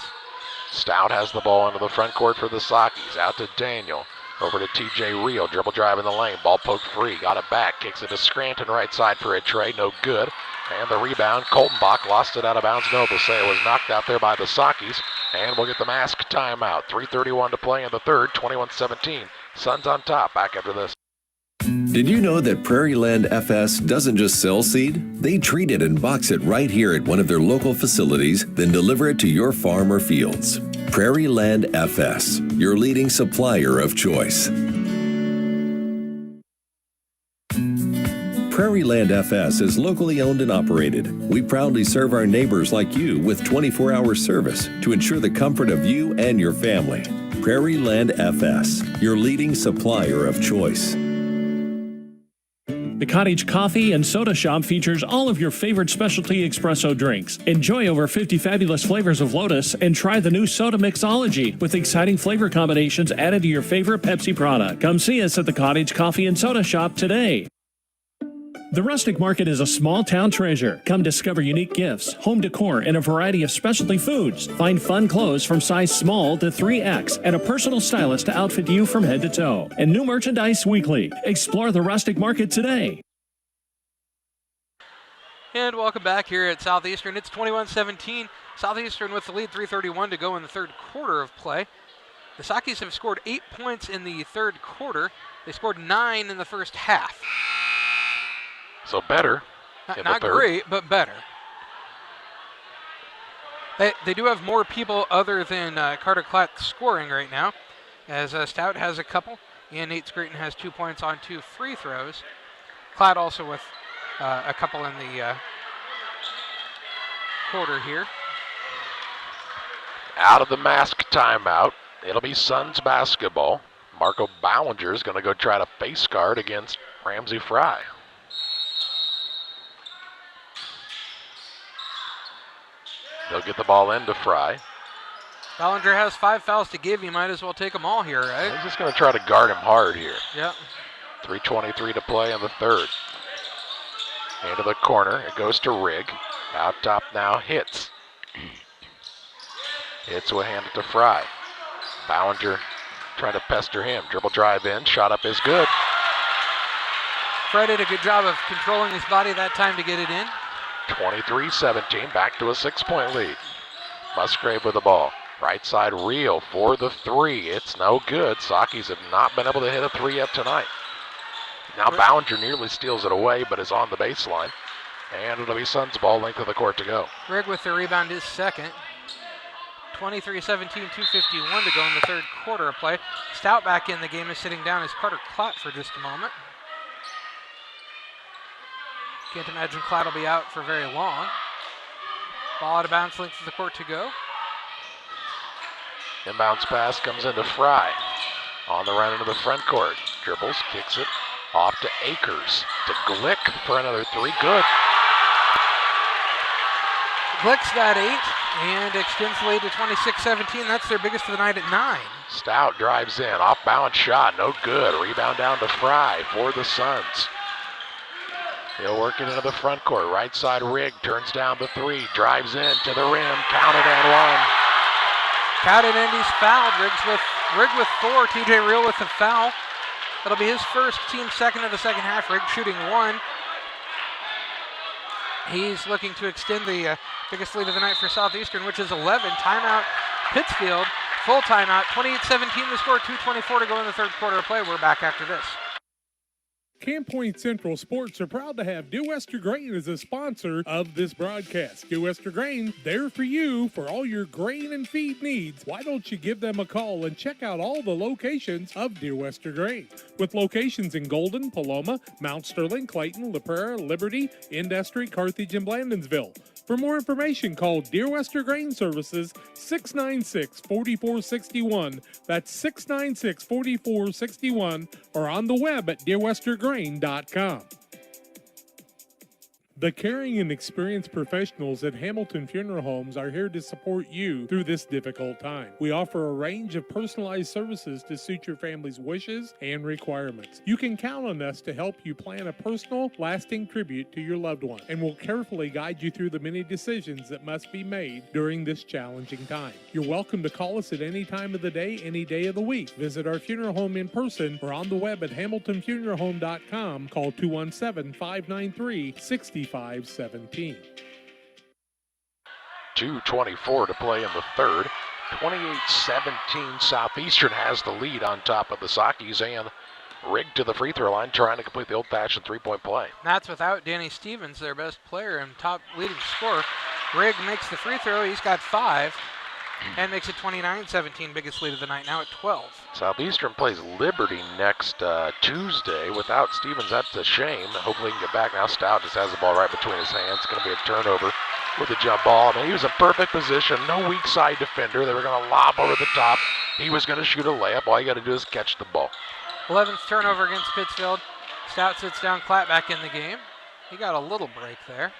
S2: Stout has the ball into the front court for the Saukees. Out to Daniel. Over to TJ Reel. Dribble drive in the lane. Ball poked free. Got it back. Kicks it to Scranton right side for a tray. No good. And the rebound. Kaltenbach lost it out of bounds. No, they'll say it was knocked out there by the Saukees. And we'll get the mask timeout. 3:31 to play in the third. 21-17. Suns on top. Back after this.
S18: Did you know that Prairie Land FS doesn't just sell seed? They treat it and box it right here at one of their local facilities, then deliver it to your farm or fields. Prairie Land FS. your leading supplier of choice. Prairie Land FS is locally owned and operated. We proudly serve our neighbors like you with 24-hour service to ensure the comfort of you and your family. Prairie Land FS, your leading supplier of choice.
S6: The Cottage Coffee and Soda Shop features all of your favorite specialty espresso drinks. Enjoy over 50 fabulous flavors of Lotus and try the new Soda Mixology with exciting flavor combinations added to your favorite Pepsi product. Come see us at the Cottage Coffee and Soda Shop today. The Rustic Market is a small town treasure. Come discover unique gifts, home decor, and a variety of specialty foods. Find fun clothes from size small to 3X and a personal stylist to outfit you from head to toe. And new merchandise weekly. Explore the Rustic Market today.
S3: And welcome back here at Southeastern. It's 21-17. Southeastern with the lead, 3:31 to go in the third quarter of play. The Saukees have scored 8 points in the third quarter. They scored 9 in the first half.
S2: So better.
S3: Not great, but better. They do have more people other than Carter Klatt scoring right now, as Stout has a couple, and Nate Scruton has 2 points on 2 free throws. Klatt also with a couple in the quarter here.
S2: Out of the mask timeout, it'll be Suns basketball. Marco Ballinger is going to go try to face guard against Ramsey Fry. They'll get the ball into Fry.
S3: Ballinger has 5 fouls to give. You might as well take them all here, right?
S2: He's just going to try to guard him hard here.
S3: Yep.
S2: 3:23 to play in the third. Into the corner. It goes to Rigg. Out top now, hits. Hits with hand to Fry. Ballinger trying to pester him. Dribble drive in. Shot up is good.
S3: Fry did a good job of controlling his body that time to get it in.
S2: 23-17, back to a 6-point lead. Musgrave with the ball. Right side reel for the three. It's no good. Saukees have not been able to hit a three yet tonight. Now Ballinger nearly steals it away, but is on the baseline. And it'll be Suns ball, length of the court to go.
S3: Rigg with the rebound is second. 23-17, 2:51 to go in the third quarter of play. Stout back in the game is sitting down as Carter Klatt for just a moment. Can't imagine Klatt will be out for very long. Ball out of bounds, length of the court to go.
S2: Inbounds pass comes into Fry. On the run into the front court. Dribbles, kicks it off to Akers. To Glick for another three. Good.
S3: Glick's got 8 and extends the lead to 26-17. That's their biggest of the night at 9.
S2: Stout drives in. Off balance shot. No good. Rebound down to Fry for the Suns. He'll work it into the front court. Right side Rigg turns down the three. Drives in to the rim. Counted and one.
S3: Counted and he's fouled. Rigg with 4. TJ Reel with the foul. That'll be his first, team second of the second half. Rigg shooting 1. He's looking to extend the biggest lead of the night for Southeastern, which is 11. Timeout Pittsfield. Full timeout. 28-17 the score. 2:24 to go in the third quarter of play. We're back after this.
S1: Camp Point Central Sports are proud to have Dear Wester Grain as a sponsor of this broadcast. Dear Wester Grain, there for you for all your grain and feed needs. Why don't you give them a call and check out all the locations of Dear Wester Grain? With locations in Golden, Paloma, Mount Sterling, Clayton, La Prairie, Liberty, Industry, Carthage, and Blandonsville. For more information, call Dear Wester Grain Services 696-4461. That's 696-4461, or on the web at dearwestergrain.com. The caring and experienced professionals at Hamilton Funeral Homes are here to support you through this difficult time. We offer a range of personalized services to suit your family's wishes and requirements. You can count on us to help you plan a personal, lasting tribute to your loved one, and we'll carefully guide you through the many decisions that must be made during this challenging time. You're welcome to call us at any time of the day, any day of the week. Visit our funeral home in person or on the web at hamiltonfuneralhome.com. Call 217-593-6517.
S2: 2:24 to play in the third. 28-17 Southeastern has the lead on top of the Saukees, and Rigg to the free throw line trying to complete the old-fashioned three-point play.
S3: That's without Danny Stevens, their best player and top leading scorer. Rigg makes the free throw. He's got 5. and makes it 29-17, biggest lead of the night now at 12.
S2: Southeastern plays Liberty next Tuesday without Stevens. That's a shame. Hopefully he can get back now. Stout just has the ball right between his hands. It's going to be a turnover with a jump ball. I mean, he was in perfect position. No weak side defender. They were going to lob over the top. He was going to shoot a layup. All you got to do is catch the ball.
S3: 11th turnover against Pittsfield. Stout sits down, Klatt back in the game. He got a little break there.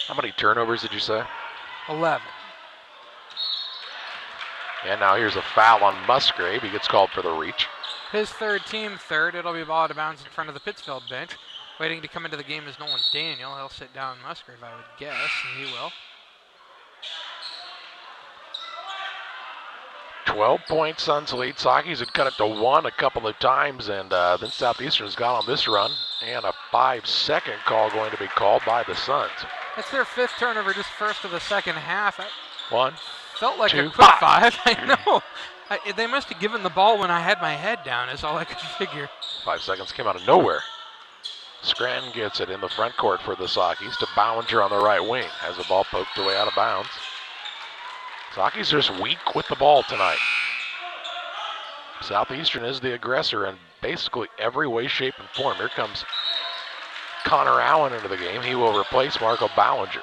S2: How many turnovers did you say?
S3: 11.
S2: And now here's a foul on Musgrave. He gets called for the reach.
S3: His third, team third. It'll be ball out of bounds in front of the Pittsfield bench. Waiting to come into the game is Nolan Daniel. He'll sit down Musgrave, I would guess, and he will.
S2: 12-point Suns lead. Saukees had cut it to 1 a couple of times, and then Southeastern's got on this run, and a 5-second call going to be called by the Suns.
S3: That's their 5th turnover, just first of the second half.
S2: 1,
S3: felt like
S2: 2,
S3: a quick
S2: 5.
S3: 5. I know. They must have given the ball when I had my head down, is all I could figure.
S2: 5 seconds came out of nowhere. Scranton gets it in the front court for the Saukees to Ballinger on the right wing. Has the ball poked away out of bounds. Saukees are just weak with the ball tonight. Southeastern is the aggressor in basically every way, shape, and form. Here comes Connor Allen into the game. He will replace Marco Ballinger.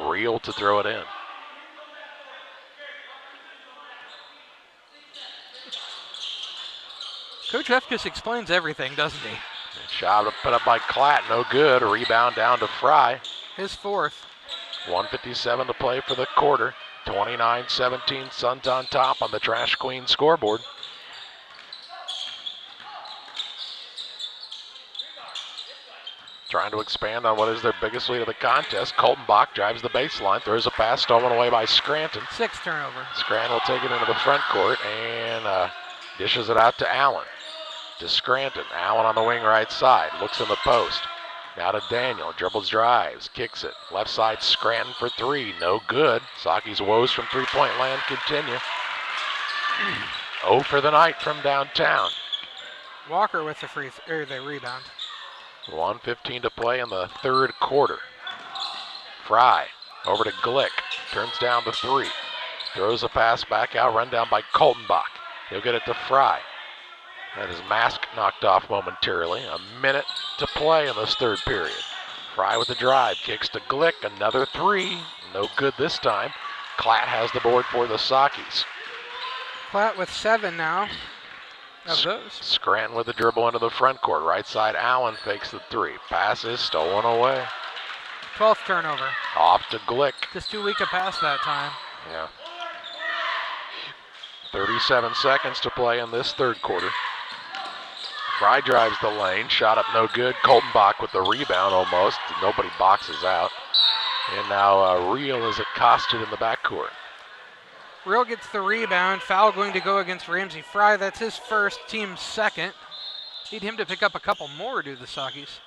S2: Real to throw it in.
S3: Coach F just explains everything, doesn't he?
S2: Shot put up by Klatt, no good. A rebound down to Fry.
S3: His 4th.
S2: 1:57 to play for the quarter. 29-17, Suns on top on the Trash Queen scoreboard. Trying to expand on what is their biggest lead of the contest. Colton Bach drives the baseline, throws a pass stolen away by Scranton.
S3: 6th turnover.
S2: Scranton will take it into the front court and dishes it out to Allen. To Scranton. Allen on the wing right side. Looks in the post. Now to Daniel. Dribbles, drives. Kicks it. Left side Scranton for 3. No good. Saukees' woes from three-point land continue. 0 for the night from downtown.
S3: Walker with the rebound.
S2: 1:15 to play in the third quarter. Fry over to Glick. Turns down the 3. Throws a pass back out. Run down by Coltonbach. He'll get it to Fry. Had his mask knocked off momentarily. A minute to play in this third period. Fry with the drive. Kicks to Glick. Another 3. No good this time. Klatt has the board for the Saukees.
S3: Klatt with 7 now. Of those.
S2: Scranton with the dribble into the front court. Right side, Allen fakes the 3. Pass is stolen away.
S3: 12th turnover.
S2: Off to Glick.
S3: Just too weak a pass that time.
S2: Yeah. 37 seconds to play in this third quarter. Fry drives the lane. Shot up no good. Coltonbach with the rebound almost. Nobody boxes out. And now Reel is accosted in the backcourt.
S3: Real gets the rebound. Foul going to go against Ramsey Fry. That's his first, team's second. Need him to pick up a couple more, do the Saukees.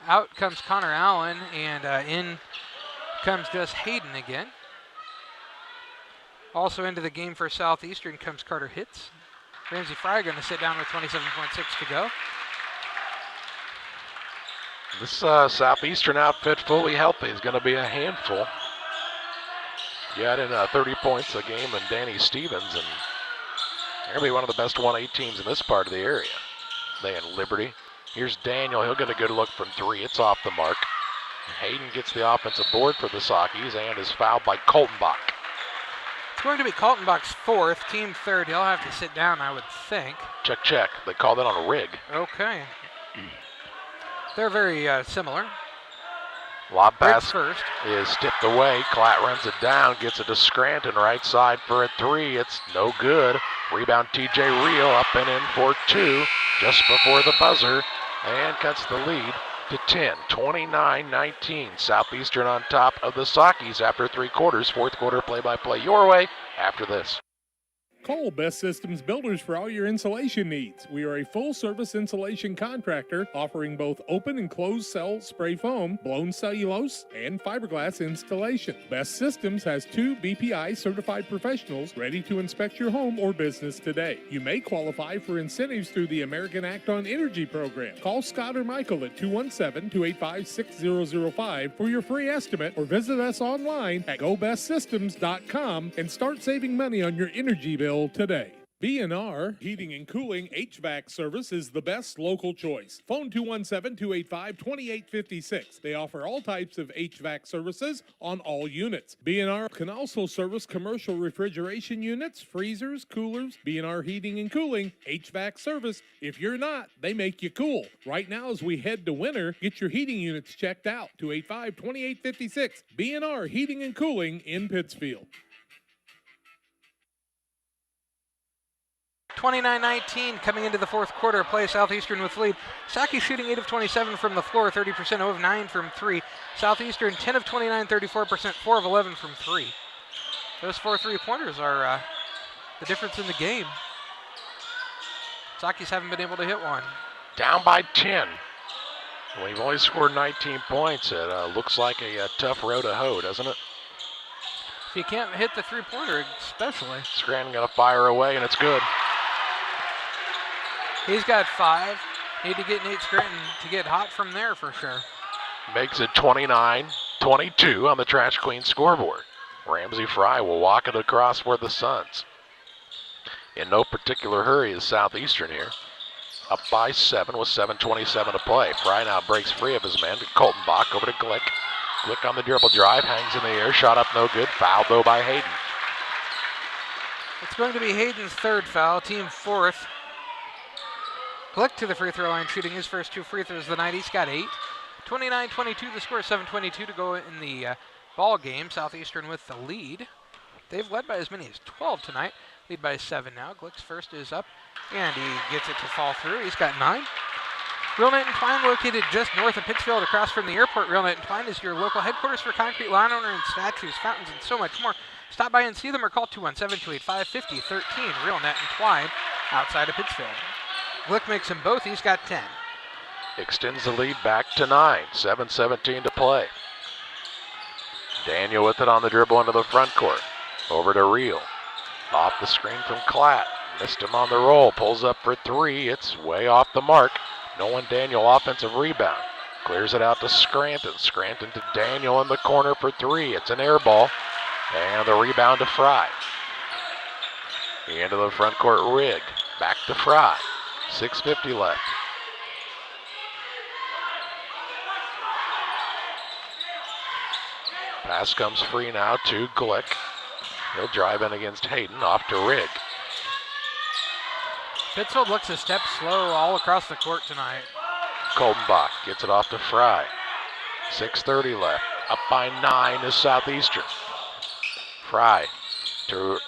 S3: Out comes Connor Allen, and in comes Gus Hayden again. Also into the game for Southeastern comes Carter Hitz. Ramsey Fry going to sit down with 27.6 to go.
S2: This Southeastern outfit fully healthy is going to be a handful. You add in 30 points a game and Danny Stevens, and they're going to be one of the best 1A teams in this part of the area. They in Liberty. Here's Daniel. He'll get a good look from 3. It's off the mark. Hayden gets the offensive board for the Saukees and is fouled by Coltonbach.
S3: It's going to be Coltonbach's 4th, team 3rd. He'll have to sit down, I would think.
S2: Check, check. They called it on a rig.
S3: Okay. They're very similar.
S2: Lob pass is tipped away. Klatt runs it down, gets it to Scranton, right side for a 3. It's no good. Rebound TJ Reel up and in for 2 just before the buzzer and cuts the lead to 10. 29-19. Southeastern on top of the Saukees after 3 quarters. Fourth quarter play-by-play your way after this.
S1: Call Best Systems Builders for all your insulation needs. We are a full-service insulation contractor offering both open and closed cell spray foam, blown cellulose, and fiberglass installation. Best Systems has 2 BPI certified professionals ready to inspect your home or business today. You may qualify for incentives through the American Act on Energy program. Call Scott or Michael at 217-285-6005 for your free estimate or visit us online at gobestsystems.com and start saving money on your energy bill today. B&R Heating and Cooling HVAC service is the best local choice. Phone 217-285-2856. They offer all types of HVAC services on all units. B&R can also service commercial refrigeration units, freezers, coolers. B&R Heating and Cooling HVAC service. If you're not, they make you cool. Right now as we head to winter, get your heating units checked out. 285-2856. B&R Heating and Cooling in Pittsfield.
S3: 29-19 coming into the fourth quarter play. Southeastern with lead. Saukees shooting 8 of 27 from the floor, 30%, 0 of 9 from 3. Southeastern 10 of 29, 34%, 4 of 11 from 3. Those 4 3-pointers are the difference in the game. Saukees haven't been able to hit one.
S2: Down by 10. We've only scored 19 points. It looks like a tough row to hoe, doesn't it?
S3: If you can't hit the 3-pointer, especially.
S2: Scranton going to fire away, and it's good.
S3: He's got 5. Need to get Nate Scranton to get hot from there for sure.
S2: Makes it 29-22 on the Trash Queen scoreboard. Ramsey Fry will walk it across for the Suns. In no particular hurry is Southeastern here. Up by 7 with 7:27 to play. Fry now breaks free of his man to Colton Bach over to Glick. Glick on the dribble drive, hangs in the air, shot up no good. Fouled though by Hayden.
S3: It's going to be Hayden's 3rd foul, team 4th. Glick to the free throw line, shooting his first 2 free throws of the night. He's got 8. 29-22 the score, 7:22 to go in the ball game. Southeastern with the lead. They've led by as many as 12 tonight. Lead by 7 now. Glick's first is up, and he gets it to fall through. He's got 9. Real Knight and Twine, located just north of Pittsfield across from the airport. Real Knight and Twine is your local headquarters for concrete, lawn ornament, and statues, fountains, and so much more. Stop by and see them or call 217-285-5013. Real Knight and Twine outside of Pittsfield. Glick makes them both. He's got 10.
S2: Extends the lead back to 9. 7:17 to play. Daniel with it on the dribble into the front court. Over to Reel. Off the screen from Klatt. Missed him on the roll. Pulls up for 3. It's way off the mark. Nolan Daniel offensive rebound. Clears it out to Scranton. Scranton to Daniel in the corner for 3. It's an air ball. And the rebound to Fry. Into the front court, Rigg. Back to Fry. 6:50 left. Pass comes free now to Glick. He'll drive in against Hayden, off to Rigg.
S3: Pittsfield looks a step slow all across the court tonight.
S2: Koltenbach gets it off to Fry. 6:30 left. Up by 9 is Southeastern. Fry to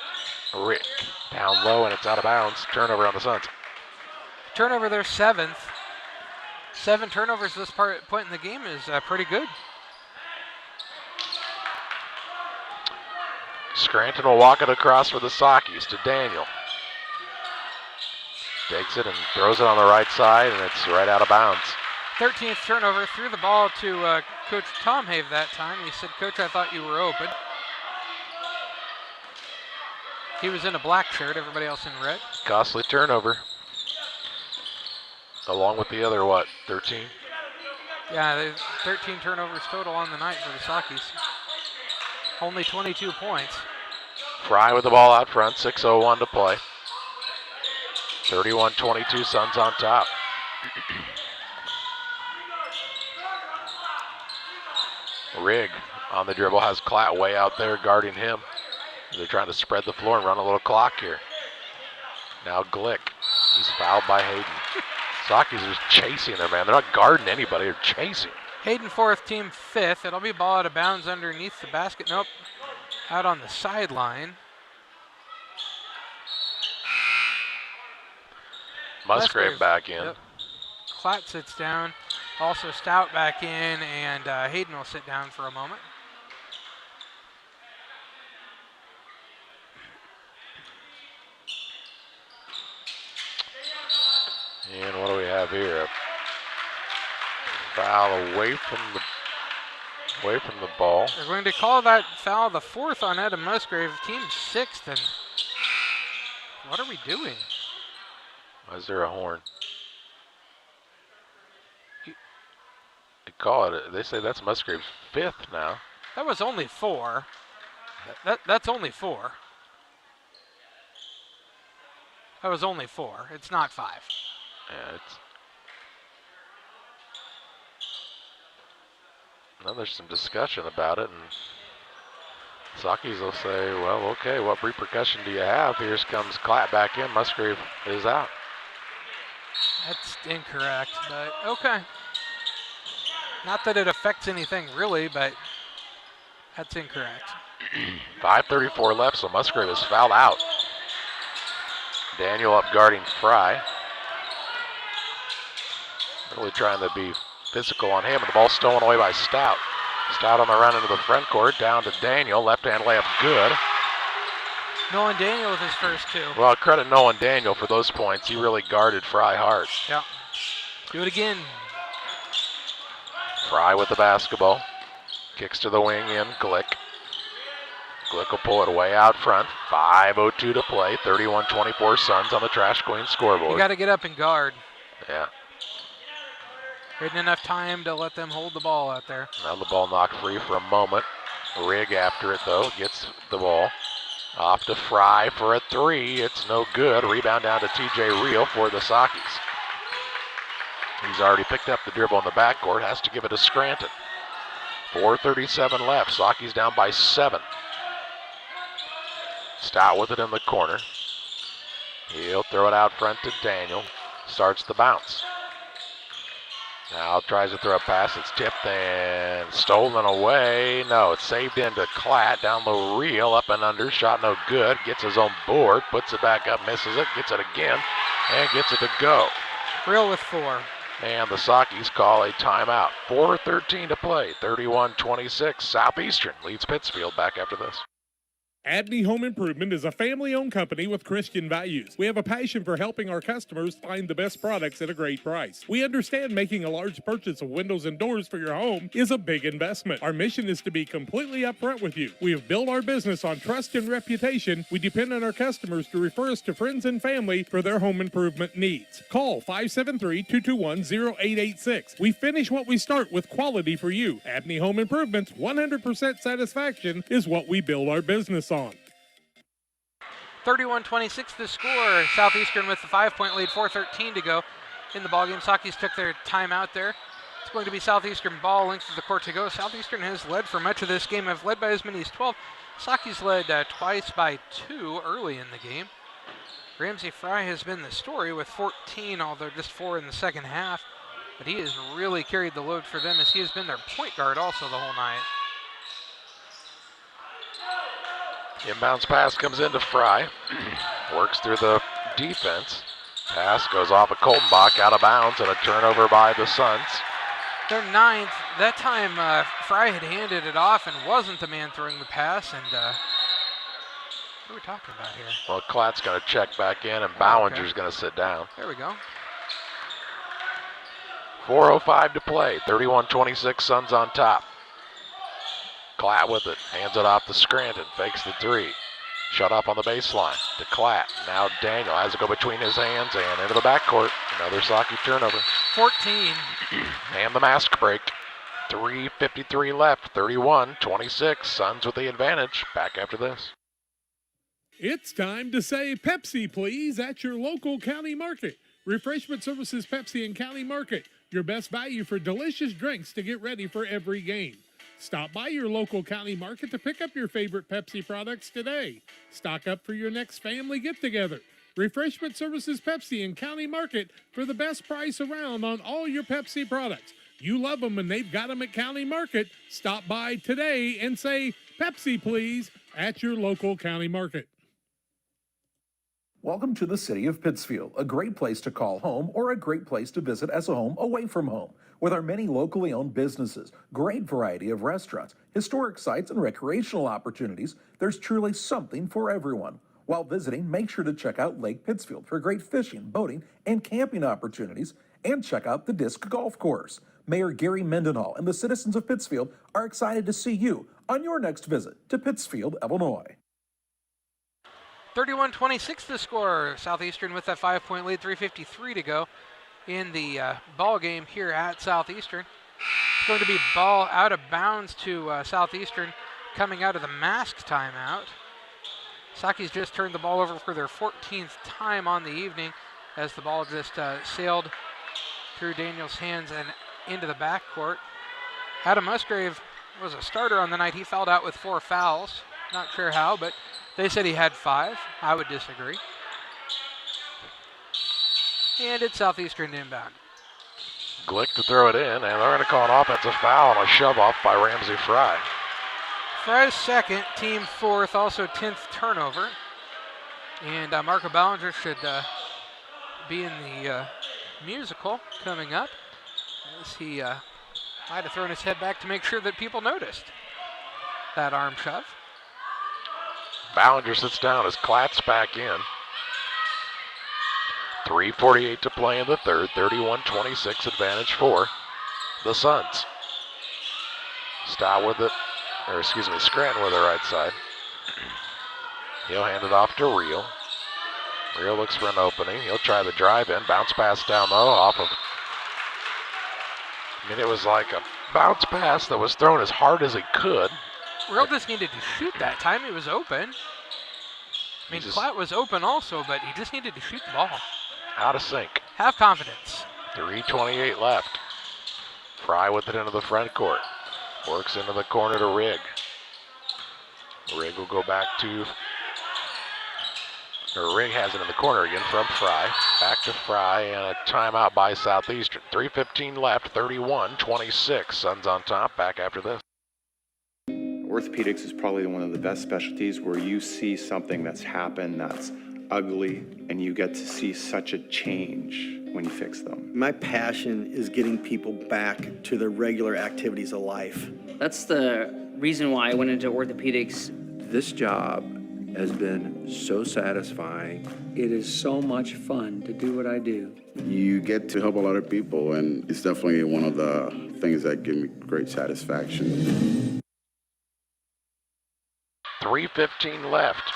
S2: Rick. Down low and it's out of bounds. Turnover on the Suns.
S3: Turnover their 7th. 7 turnovers this point in the game is pretty good.
S2: Scranton will walk it across for the Saukees to Daniel. Takes it and throws it on the right side, and it's right out of bounds.
S3: 13th turnover. Threw the ball to Coach Tom Have that time. He said, "Coach, I thought you were open." He was in a black shirt, everybody else in red.
S2: Costly turnover. Along with the other, 13?
S3: Yeah, there's 13 turnovers total on the night for the Saukees. Only 22 points.
S2: Fry with the ball out front, 6:01 to play. 31-22, Suns on top. Rigg on the dribble has Klatt way out there guarding him. They're trying to spread the floor and run a little clock here. Now Glick. He's fouled by Hayden. Saukees are just chasing their man. They're not guarding anybody, they're chasing.
S3: Hayden 4th, team 5th. It'll be ball out of bounds underneath the basket. Nope. Out on the sideline.
S2: Musgrave back in.
S3: Yep. Klatt sits down. Also Stout back in, and Hayden will sit down for a moment.
S2: And what do we have here? A foul away from the ball.
S3: They're going to call that foul the 4th on Adam Musgrave, team 6th. And what are we doing?
S2: Why is there a horn? They call it. They say that's Musgrave's 5th now.
S3: That was only 4. That's only 4. That was only 4. It's not 5.
S2: Yeah, it's. Now there's some discussion about it, and Saukees will say, well, okay, what repercussion do you have? Here comes Klatt back in. Musgrave is out.
S3: That's incorrect, but okay. Not that it affects anything really, but that's incorrect.
S2: 5:34 left, so Musgrave is fouled out. Daniel up guarding Fry. Really trying to be physical on him, and the ball stolen away by Stout. Stout on the run into the front court, down to Daniel. Left-hand layup good.
S3: Nolan Daniel with his first 2.
S2: Well, credit Nolan Daniel for those points. He really guarded Fry hard.
S3: Yeah. Do it again.
S2: Fry with the basketball. Kicks to the wing in. Glick. Glick will pull it way out front. 5:02 to play. 31-24 Suns on the Trash Queen scoreboard.
S3: You got to get up and guard.
S2: Yeah.
S3: Isn't enough time to let them hold the ball out there.
S2: Now the ball knocked free for a moment. Rigg after it though. Gets the ball. Off to Fry for a 3. It's no good. Rebound down to TJ Reel for the Saukees. He's already picked up the dribble in the backcourt. Has to give it to Scranton. 4:37 left. Saukees down by 7. Stout with it in the corner. He'll throw it out front to Daniel. Starts the bounce. Now tries to throw a pass. It's tipped and stolen away. No, it's saved into Klatt. Down the reel, up and under. Shot no good. Gets his own board. Puts it back up. Misses it. Gets it again. And gets it to go.
S3: Reel with 4.
S2: And the Saukees call a timeout. 4:13 to play. 31-26. Southeastern leads Pittsfield. Back after this.
S1: Abney Home Improvement is a family-owned company with Christian values. We have a passion for helping our customers find the best products at a great price. We understand making a large purchase of windows and doors for your home is a big investment. Our mission is to be completely upfront with you. We have built our business on trust and reputation. We depend on our customers to refer us to friends and family for their home improvement needs. Call 573-221-0886. We finish what we start with quality for you. Abney Home Improvement's 100% satisfaction is what we build our business on.
S3: 31-26 the score. Southeastern with the 5-point lead, 4:13 to go in the ballgame. Saukees took their timeout there. It's going to be Southeastern ball, length of the court to go. Southeastern has led for much of this game, have led by as many as 12. Saukees led twice by 2 early in the game. Ramsey Fry has been the story with 14, although just 4 in the second half. But he has really carried the load for them as he has been their point guard also the whole night.
S2: Inbounds pass comes into Fry. Works through the defense. Pass goes off of Coltenbach, out of bounds, and a turnover by the Suns.
S3: Their 9th. That time Fry had handed it off and wasn't the man throwing the pass. And what are we talking about here?
S2: Well, Klatt's going to check back in, and Bowenger's going to sit down.
S3: There we go.
S2: 4:05 to play. 31-26, Suns on top. Klatt with it, hands it off to Scranton, fakes the 3. Shut up on the baseline to Klatt. Now Daniel has to go between his hands and into the backcourt. Another Saukees turnover.
S3: 14.
S2: And the mask break. 3:53 left, 31-26. Suns with the advantage. Back after this.
S1: It's time to say Pepsi, please, at your local county market. Refreshment Services Pepsi and County Market. Your best value for delicious drinks to get ready for every game. Stop by your local county market to pick up your favorite Pepsi products today. Stock up for your next family get-together. Refreshment Services Pepsi and County Market for the best price around on all your Pepsi products. You love them and they've got them at County Market. Stop by today and say, Pepsi, please, at your local county market.
S7: Welcome to the city of Pittsfield, a great place to call home or a great place to visit as a home away from home. With our many locally owned businesses, great variety of restaurants, historic sites, and recreational opportunities, there's truly something for everyone. While visiting, make sure to check out Lake Pittsfield for great fishing, boating, and camping opportunities, and check out the Disc Golf Course. Mayor Gary Mendenhall and the citizens of Pittsfield are excited to see you on your next visit to Pittsfield, Illinois.
S3: 31-26 the score. Southeastern with that 5-point lead, 3:53 to go in the ball game here at Southeastern. It's going to be ball out of bounds to Southeastern coming out of the mask timeout. Saukees just turned the ball over for their 14th time on the evening as the ball just sailed through Daniel's hands and into the backcourt. Adam Musgrave was a starter on the night. He fouled out with 4 fouls. Not sure how, but they said he had 5. I would disagree. And it's Southeastern inbound.
S2: Glick to throw it in, and they're going to call an offensive foul on a shove-off by Ramsey Fry.
S3: Fry's second, team 4th, also 10th turnover. And Marco Ballinger should be in the musical coming up, as he might have thrown his head back to make sure that people noticed that arm shove.
S2: Ballinger sits down as Klatt's back in. 3:48 to play in the third, 31-26 advantage for the Suns. Scranton with the right side. He'll hand it off to Reel. Reel looks for an opening. He'll try the drive in. Bounce pass down low off of. It was like a bounce pass that was thrown as hard as he could.
S3: Reel just needed to shoot that time. He was open. Klatt was open also, but he just needed to shoot the ball.
S2: Out of sync.
S3: Have confidence.
S2: 3:28 left. Fry with it into the front court. Works into the corner to Rigg. Rigg will go back to, Rigg has it in the corner again from Fry. Back to Fry and a timeout by Southeastern. 3:15 left, 31-26. Suns on top, back after this.
S9: Orthopedics is probably one of the best specialties where you see something that's happened that's ugly and you get to see such a change when you fix them.
S10: My passion is getting people back to their regular activities of life.
S11: That's the reason why I went into orthopedics.
S12: This job has been so satisfying.
S13: It is so much fun to do what I do.
S14: You get to help a lot of people, and it's definitely one of the things that give me great satisfaction.
S2: 3:15 left.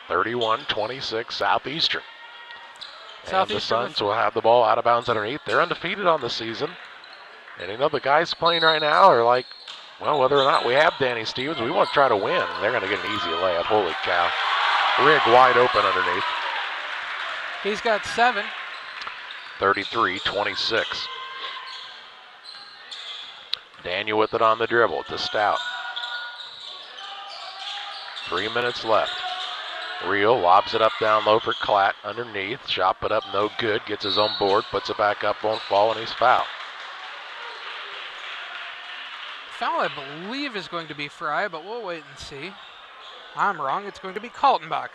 S2: 31-26 Southeastern. And the Suns will have the ball out of bounds underneath. They're undefeated on the season. And the guys playing right now are like, well, whether or not we have Danny Stevens, we want to try to win. They're going to get an easy layup. Holy cow. Rigg wide open underneath.
S3: He's got 7.
S2: 33-26. Daniel with it on the dribble to Stout. 3 minutes left. Reel lobs it up down low for Klatt underneath. Shot put up, no good. Gets his own board, puts it back up, won't fall, and he's fouled.
S3: Foul, I believe, is going to be Fry, but we'll wait and see. I'm wrong. It's going to be Kaltenbach.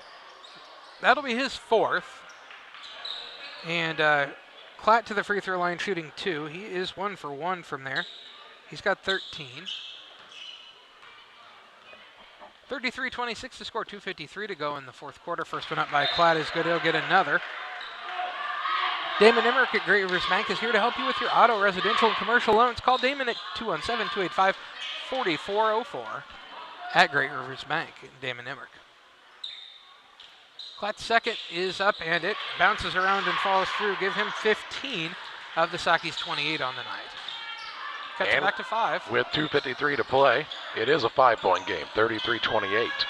S3: That'll be his 4th. And Klatt to the free throw line shooting 2. He is 1 for 1 from there. He's got 13. 33-26 to score, 2:53 to go in the fourth quarter. First one up by Klatt is good. He'll get another. Damon Emmerich at Great Rivers Bank is here to help you with your auto, residential, and commercial loans. Call Damon at 217-285-4404 at Great Rivers Bank. Damon Emmerich. Klatt's second is up, and it bounces around and falls through. Give him 15 of the Saukees 28 on the night. Cuts it back to 5.
S2: With 2:53 to play, it is a 5-point game, 33-28.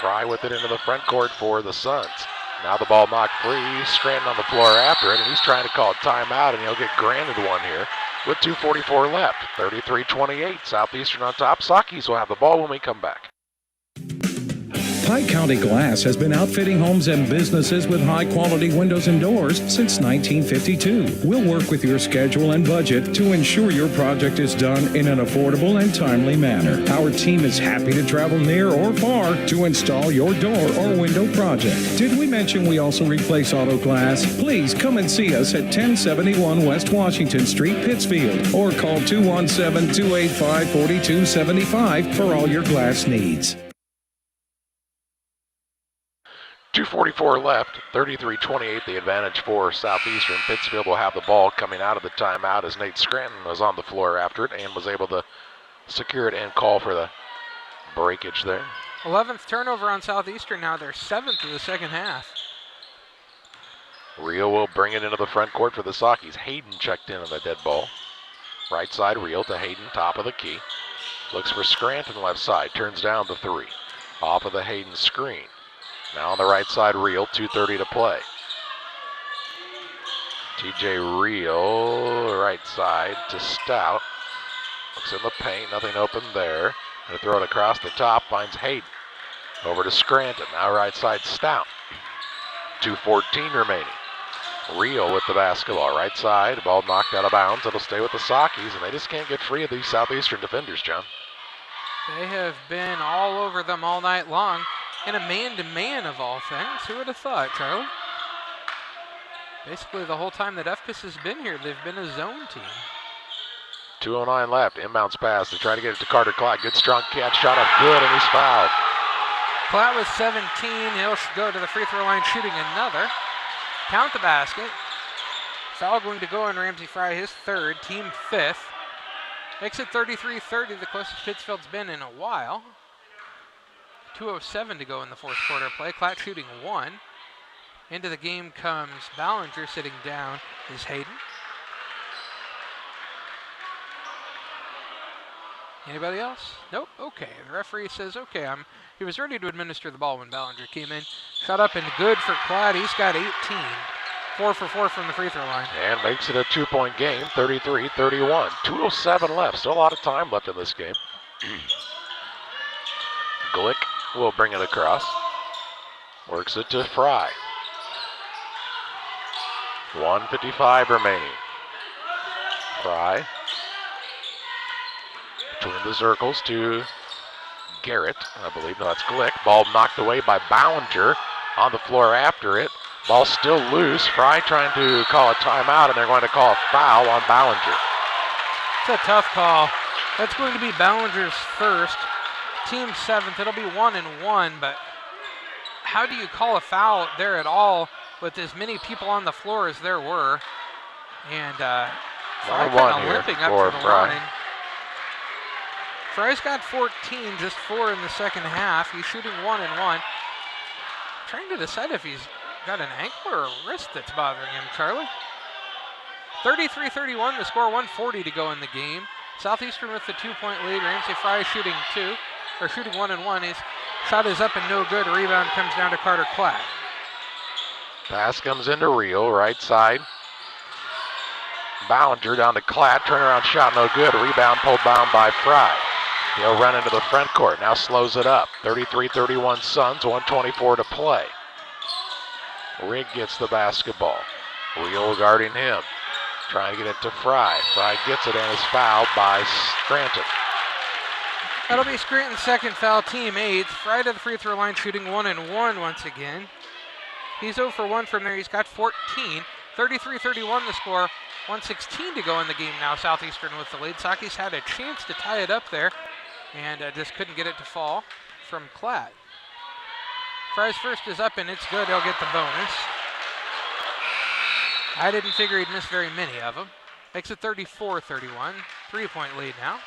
S2: Fry with it into the front court for the Suns. Now the ball knocked free. Scranton on the floor after it, and he's trying to call a timeout, and he'll get granted one here with 2:44 left. 33-28, Southeastern on top. Saukees will have the ball when we come back.
S6: Pike County Glass has been outfitting homes and businesses with high-quality windows and doors since 1952. We'll work with your schedule and budget to ensure your project is done in an affordable and timely manner. Our team is happy to travel near or far to install your door or window project. Did we mention we also replace auto glass? Please come and see us at 1071 West Washington Street, Pittsfield, or call 217-285-4275 for all your glass needs.
S2: 2:44 left, 33-28, the advantage for Southeastern. Pittsfield will have the ball coming out of the timeout as Nate Scranton was on the floor after it and was able to secure it and call for the breakage there.
S3: 11th turnover on Southeastern now, their 7th of the second half.
S2: Reel will bring it into the front court for the Saukees. Hayden checked in on the dead ball. Right side, Reel to Hayden, top of the key. Looks for Scranton left side, turns down the three. Off of the Hayden screen. Now on the right side, Reel, 2:30 to play. TJ Reel, right side to Stout. Looks in the paint, nothing open there. Gonna throw it across the top, finds Hayden. Over to Scranton, now right side Stout. 2:14 remaining. Reel with the basketball, right side, ball knocked out of bounds. It'll stay with the Saukees, and they just can't get free of these Southeastern defenders, John.
S3: They have been all over them all night long. And a man-to-man of all things. Who would have thought, Charlie? Basically the whole time that FPIS has been here, they've been a zone team.
S2: 2:09 left, inbounds pass to try to get it to Carter Klatt. Good strong catch, shot up good, and he's fouled.
S3: Klatt with 17, he'll go to the free throw line shooting another. Count the basket. Foul going to go on Ramsey Fry, his third, team fifth. Makes it 33-30, the closest Pittsfield's been in a while. 2:07 to go in the fourth quarter play. Klatt shooting one. Into the game comes Ballinger, sitting down is Hayden. Anybody else? Nope. Okay. The referee says okay. He was ready to administer the ball when Ballinger came in. Shot up and good for Klatt. He's got 18. 4 for 4 from the free throw line.
S2: And makes it a 2-point game, 33-31. 2:07 left. Still a lot of time left in this game. Glick will bring it across. Works it to Fry. 1:55 remaining. Fry. Between the circles to Garrett, I believe. No, that's Glick. Ball knocked away by Ballinger on the floor after it. Ball still loose. Fry trying to call a timeout, and they're going to call a foul on Ballinger.
S3: It's a tough call. That's going to be Ballinger's first. Team seventh. It'll be 1-1, but how do you call a foul there at all with as many people on the floor as there were? And Fry kind of limping up to the line. Fry's got 14, just 4 in the second half. He's shooting 1-1. Trying to decide if he's got an ankle or a wrist that's bothering him, Charlie. 33-31, the score, 1:40 to go in the game. Southeastern with the 2-point lead. Ramsey Fry shooting 1-1. His shot is up and no good. Rebound comes down to Carter Klatt.
S2: Pass comes into Reel, right side. Ballinger down to Klatt. Turnaround shot, no good. Rebound pulled down by Fry. He'll run into the front court. Now slows it up. 33-31 Suns, 1:24 to play. Rigg gets the basketball. Reel guarding him. Trying to get it to Fry. Fry gets it and is fouled by Scranton.
S3: That'll be Scranton's second foul, team 8. Fry to the free throw line shooting 1-1 once again. He's 0 for 1 from there. He's got 14. 33-31 the score. 1:16 to go in the game now. Southeastern with the lead. Saukees had a chance to tie it up there and just couldn't get it to fall from Klatt. Fry's first is up and it's good. He'll get the bonus. I didn't figure he'd miss very many of them. Makes it 34-31. 3-point lead now.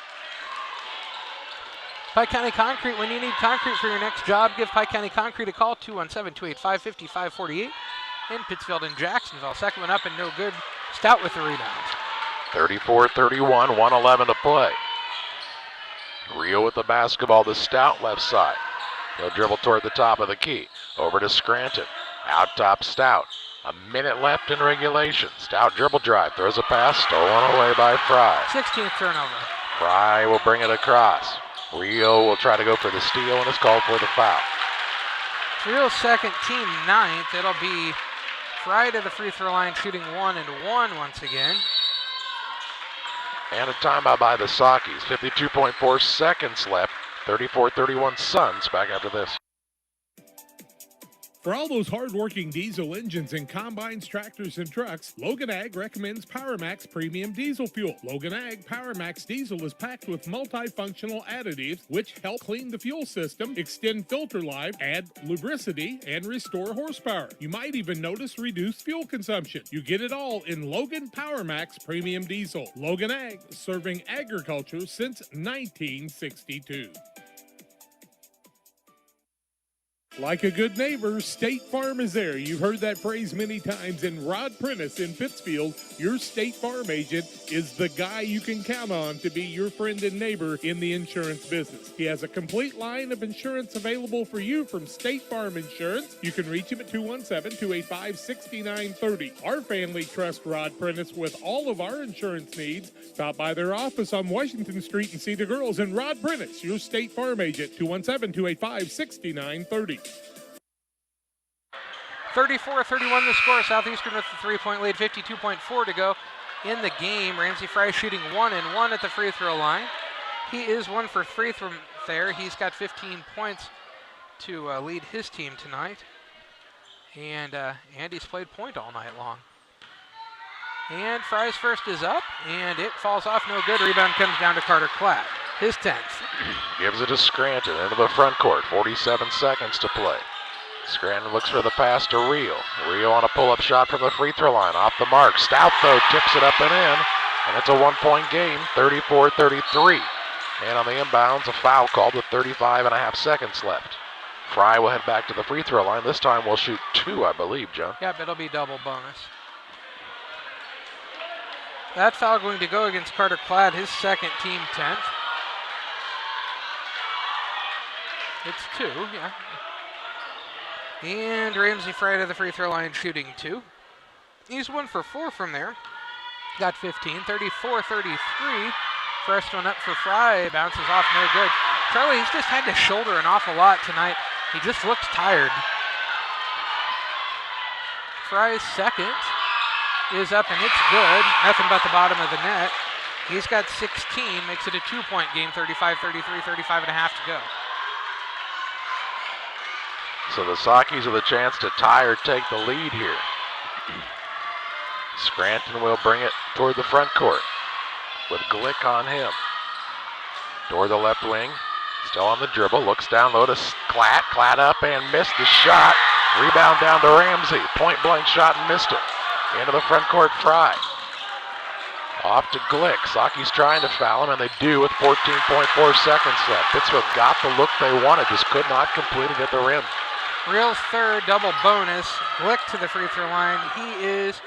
S3: Pike County Concrete, when you need concrete for your next job, give Pike County Concrete a call, 217-285-5548 in Pittsfield and Jacksonville. Second one up and no good. Stout with the rebound.
S2: 34-31, 1:11 to play. Rio with the basketball to Stout left side. He'll dribble toward the top of the key. Over to Scranton. Out top Stout. A minute left in regulation. Stout dribble drive. Throws a pass. Stolen away by Fry.
S3: 16th turnover.
S2: Fry will bring it across. Rio will try to go for the steal and is called for the foul.
S3: Rio's second, team 9th. It'll be Fry to the free throw line shooting 1-1 once again.
S2: And a timeout by the Saukees. 52.4 seconds left. 34-31 Suns back after this.
S1: For all those hard-working diesel engines and combines, tractors, and trucks, Logan Ag recommends PowerMax Premium Diesel Fuel. Logan Ag PowerMax Diesel is packed with multifunctional additives which help clean the fuel system, extend filter life, add lubricity, and restore horsepower. You might even notice reduced fuel consumption. You get it all in Logan PowerMax Premium Diesel. Logan Ag, serving agriculture since 1962. Like a good neighbor, State Farm is there. You've heard that phrase many times. And Rod Prentice in Pittsfield, your State Farm agent, is the guy you can count on to be your friend and neighbor in the insurance business. He has a complete line of insurance available for you from State Farm Insurance. You can reach him at 217-285-6930. Our family trusts Rod Prentice with all of our insurance needs. Stop by their office on Washington Street and see the girls. And Rod Prentice, your State Farm agent, 217-285-6930.
S3: 34-31 the score. Southeastern with the 3-point lead, 52.4 to go in the game. Ramsey Fry shooting 1 and 1 at the free throw line. He is 1 for 3 from there. He's got 15 points to lead his team tonight. And Andy's played point all night long. And Fry's first is up, and it falls off, no good. Rebound comes down to Carter Klatt, his 10th.
S2: Gives it to Scranton into the front court. 47 seconds to play. Scranton looks for the pass to Rio. Rio on a pull-up shot from the free throw line. Off the mark. Stout, though, tips it up and in. And it's a one-point game, 34-33. And on the inbounds, a foul called with 35.5 seconds left. Fry will head back to the free throw line. This time we'll shoot 2, I believe, John.
S3: Yep, it'll be double bonus. That foul going to go against Carter Klatt, his second, team 10th. It's 2, yeah. And Ramsey Fry to the free throw line shooting 2. He's 1 for 4 from there. Got 15, 34-33. First one up for Fry, bounces off, no good. Charlie, he's just had to shoulder an awful lot tonight. He just looks tired. Fry's second is up and it's good. Nothing but the bottom of the net. He's got 16, makes it a 2-point game, 35-33, 35 and a half to go.
S2: So the Saukees with a chance to tie or take the lead here. Scranton will bring it toward the front court with Glick on him. Toward the left wing, still on the dribble, looks down low to Klatt. Klatt up and missed the shot. Rebound down to Ramsey. Point blank shot and missed it. Into the front court, Fry. Off to Glick. Saukees trying to foul him, and they do with 14.4 seconds left. Pittsfield got the look they wanted, just could not complete it at the rim.
S3: Real's third double bonus. Glick to the free throw line. He is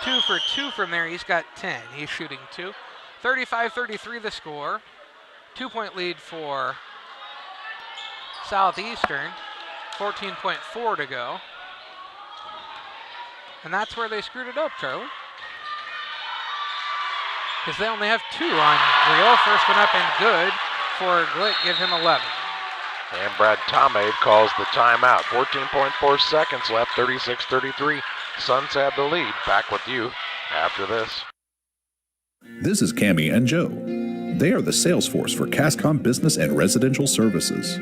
S3: 2 for 2 from there. He's got 10. He's shooting 2. 35-33 the score. 2-point lead for Southeastern. 14.4 to go. And that's where they screwed it up, Charlie. Because they only have 2 on Real. First one up and good for Glick. Give him 11.
S2: And Brad Tomei calls the timeout. 14.4 seconds left, 36-33. Suns have the lead. Back with you after this.
S7: This is Cammie and Joe. They are the sales force for Cascom Business and Residential Services.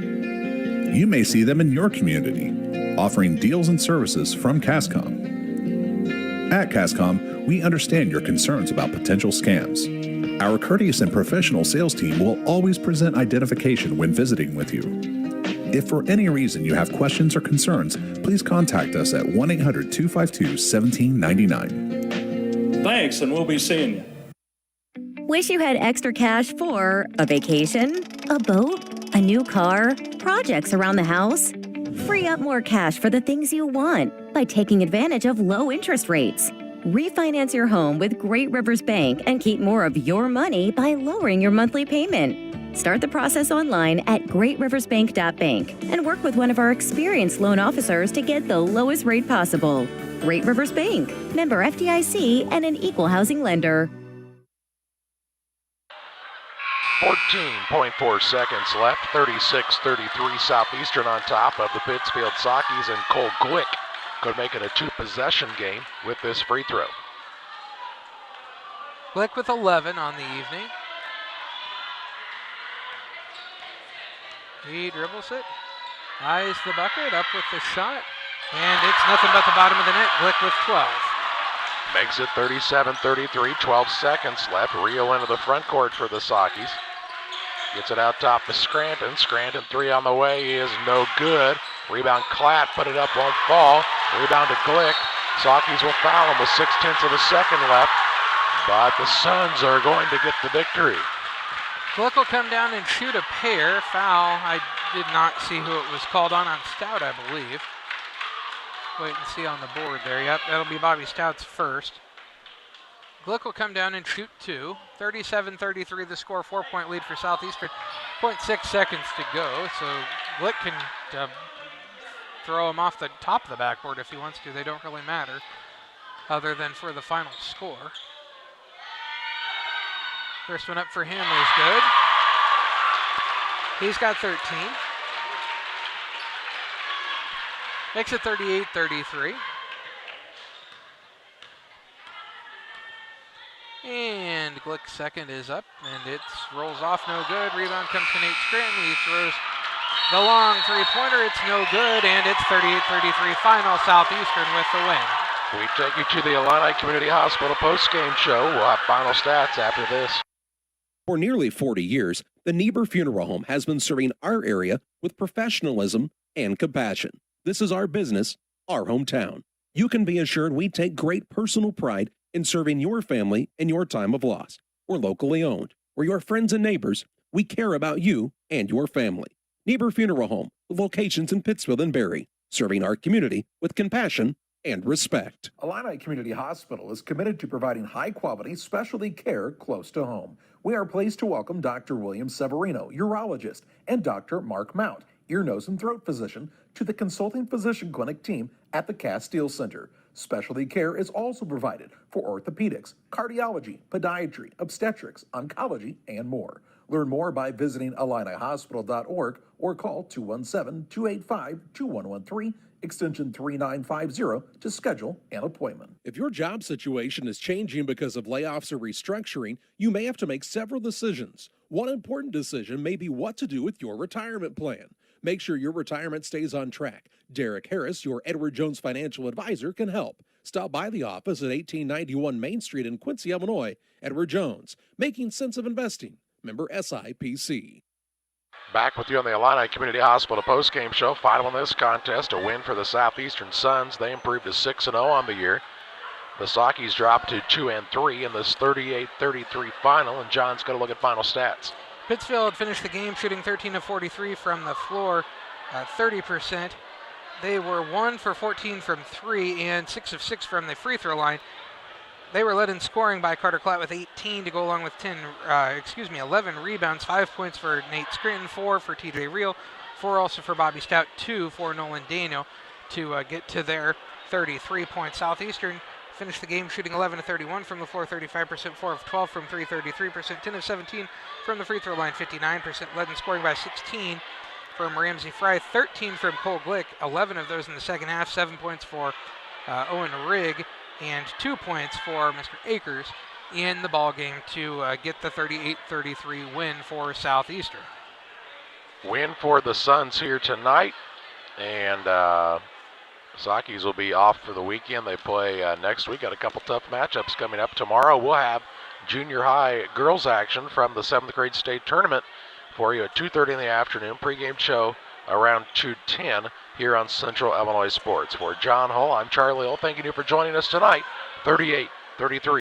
S7: You may see them in your community, offering deals and services from Cascom. At Cascom, we understand your concerns about potential scams. Our courteous and professional sales team will always present identification when visiting with you. If for any reason you have questions or concerns, please contact us at 1-800-252-1799.
S6: Thanks, and we'll be seeing you.
S4: Wish you had extra cash for a vacation, a boat, a new car, projects around the house? Free up more cash for the things you want by taking advantage of low interest rates. Refinance your home with Great Rivers Bank and keep more of your money by lowering your monthly payment. Start the process online at greatriversbank.bank and work with one of our experienced loan officers to get the lowest rate possible. Great Rivers Bank, member FDIC, and an equal housing lender.
S2: 14.4 seconds left, 36-33 Southeastern on top of the Pittsfield Saukees, and Cole Glick could make it a 2-possession game with this free throw.
S3: Glick with 11 on the evening. He dribbles it, eyes the bucket, up with the shot, And it's nothing but the bottom of the net. Glick with 12.
S2: Makes it 37-33, 12 seconds left. Reel into the front court for the Saukees. Gets it out top to Scranton. Scranton 3 on the way is no good. Rebound Klatt, put it up, won't fall. Rebound to Glick. Saukees will foul him with 0.6 of a second left. But the Suns are going to get the victory.
S3: Glick will come down and shoot a pair. Foul. I did not see who it was called on Stout, I believe. Wait and see on the board there. Yep, that'll be Bobby Stout's first. Glick will come down and shoot 2. 37-33 the score, 4-point lead for Southeastern. 0.6 seconds to go, so Glick can throw him off the top of the backboard if he wants to. They don't really matter, other than for the final score. First one up for him is good. He's got 13. Makes it 38-33. And Glick's second is up, and it rolls off, no good. Rebound comes to Nate Scranton. He throws the long three-pointer. It's no good, and it's 38-33 final. Southeastern with the win.
S2: We take you to the Illini Community Hospital post-game show. We'll have final stats after this.
S8: For nearly 40 years, the Niebuhr Funeral Home has been serving our area with professionalism and compassion. This is our business, our hometown. You can be assured we take great personal pride in serving your family in your time of loss. We're locally owned. We're your friends and neighbors. We care about you and your family. Niebuhr Funeral Home, with locations in Pittsfield and Barry, serving our community with compassion and respect.
S7: Illini Community Hospital is committed to providing high-quality specialty care close to home. We are pleased to welcome Dr. William Severino, urologist, and Dr. Mark Mount, ear, nose, and throat physician, to the consulting physician clinic team at the Castile Center. Specialty care is also provided for orthopedics, cardiology, podiatry, obstetrics, oncology, and more. Learn more by visiting IlliniHospital.org or call 217-285-2113, extension 3950 to schedule an appointment.
S8: If your job situation is changing because of layoffs or restructuring, you may have to make several decisions. One important decision may be what to do with your retirement plan. Make sure your retirement stays on track. Derek Harris, your Edward Jones financial advisor, can help. Stop by the office at 1891 Main Street in Quincy, Illinois. Edward Jones, making sense of investing. Member SIPC.
S2: Back with you on the Illini Community Hospital postgame show. Final in this contest, a win for the Southeastern Suns. They improved to 6-0 on the year. The Saukees dropped to 2-3 in this 38-33 final, and John's going to look at final stats.
S3: Pittsfield finished the game shooting 13 of 43 from the floor, 30%. They were 1 for 14 from 3 and 6 of 6 from the free throw line. They were led in scoring by Carter Klatt with 18 to go along with 11 rebounds, 5 points for Nate Scranton, 4 for TJ Reel, 4 also for Bobby Stout, 2 for Nolan Daniel to get to their 33 points. Southeastern finished the game shooting 11 of 31 from the floor, 35%, 4 of 12 from 3, 33%, 10 of 17 from the free throw line, 59%, led in scoring by 16 from Ramsey Fry, 13 from Cole Glick, 11 of those in the second half, 7 points for Owen Rigg, and 2 points for Mr. Akers in the ball game to get the 38-33 win for Southeastern.
S2: Win for the Suns here tonight, and Saukees will be off for the weekend. They play next week. Got a couple tough matchups coming up. Tomorrow we'll have junior high girls action from the 7th grade state tournament for you at 2:30 in the afternoon. Pregame show around 2:10 here on Central Illinois Sports. For John Hull, I'm Charlie Hull, thanking you for joining us tonight. 38-33.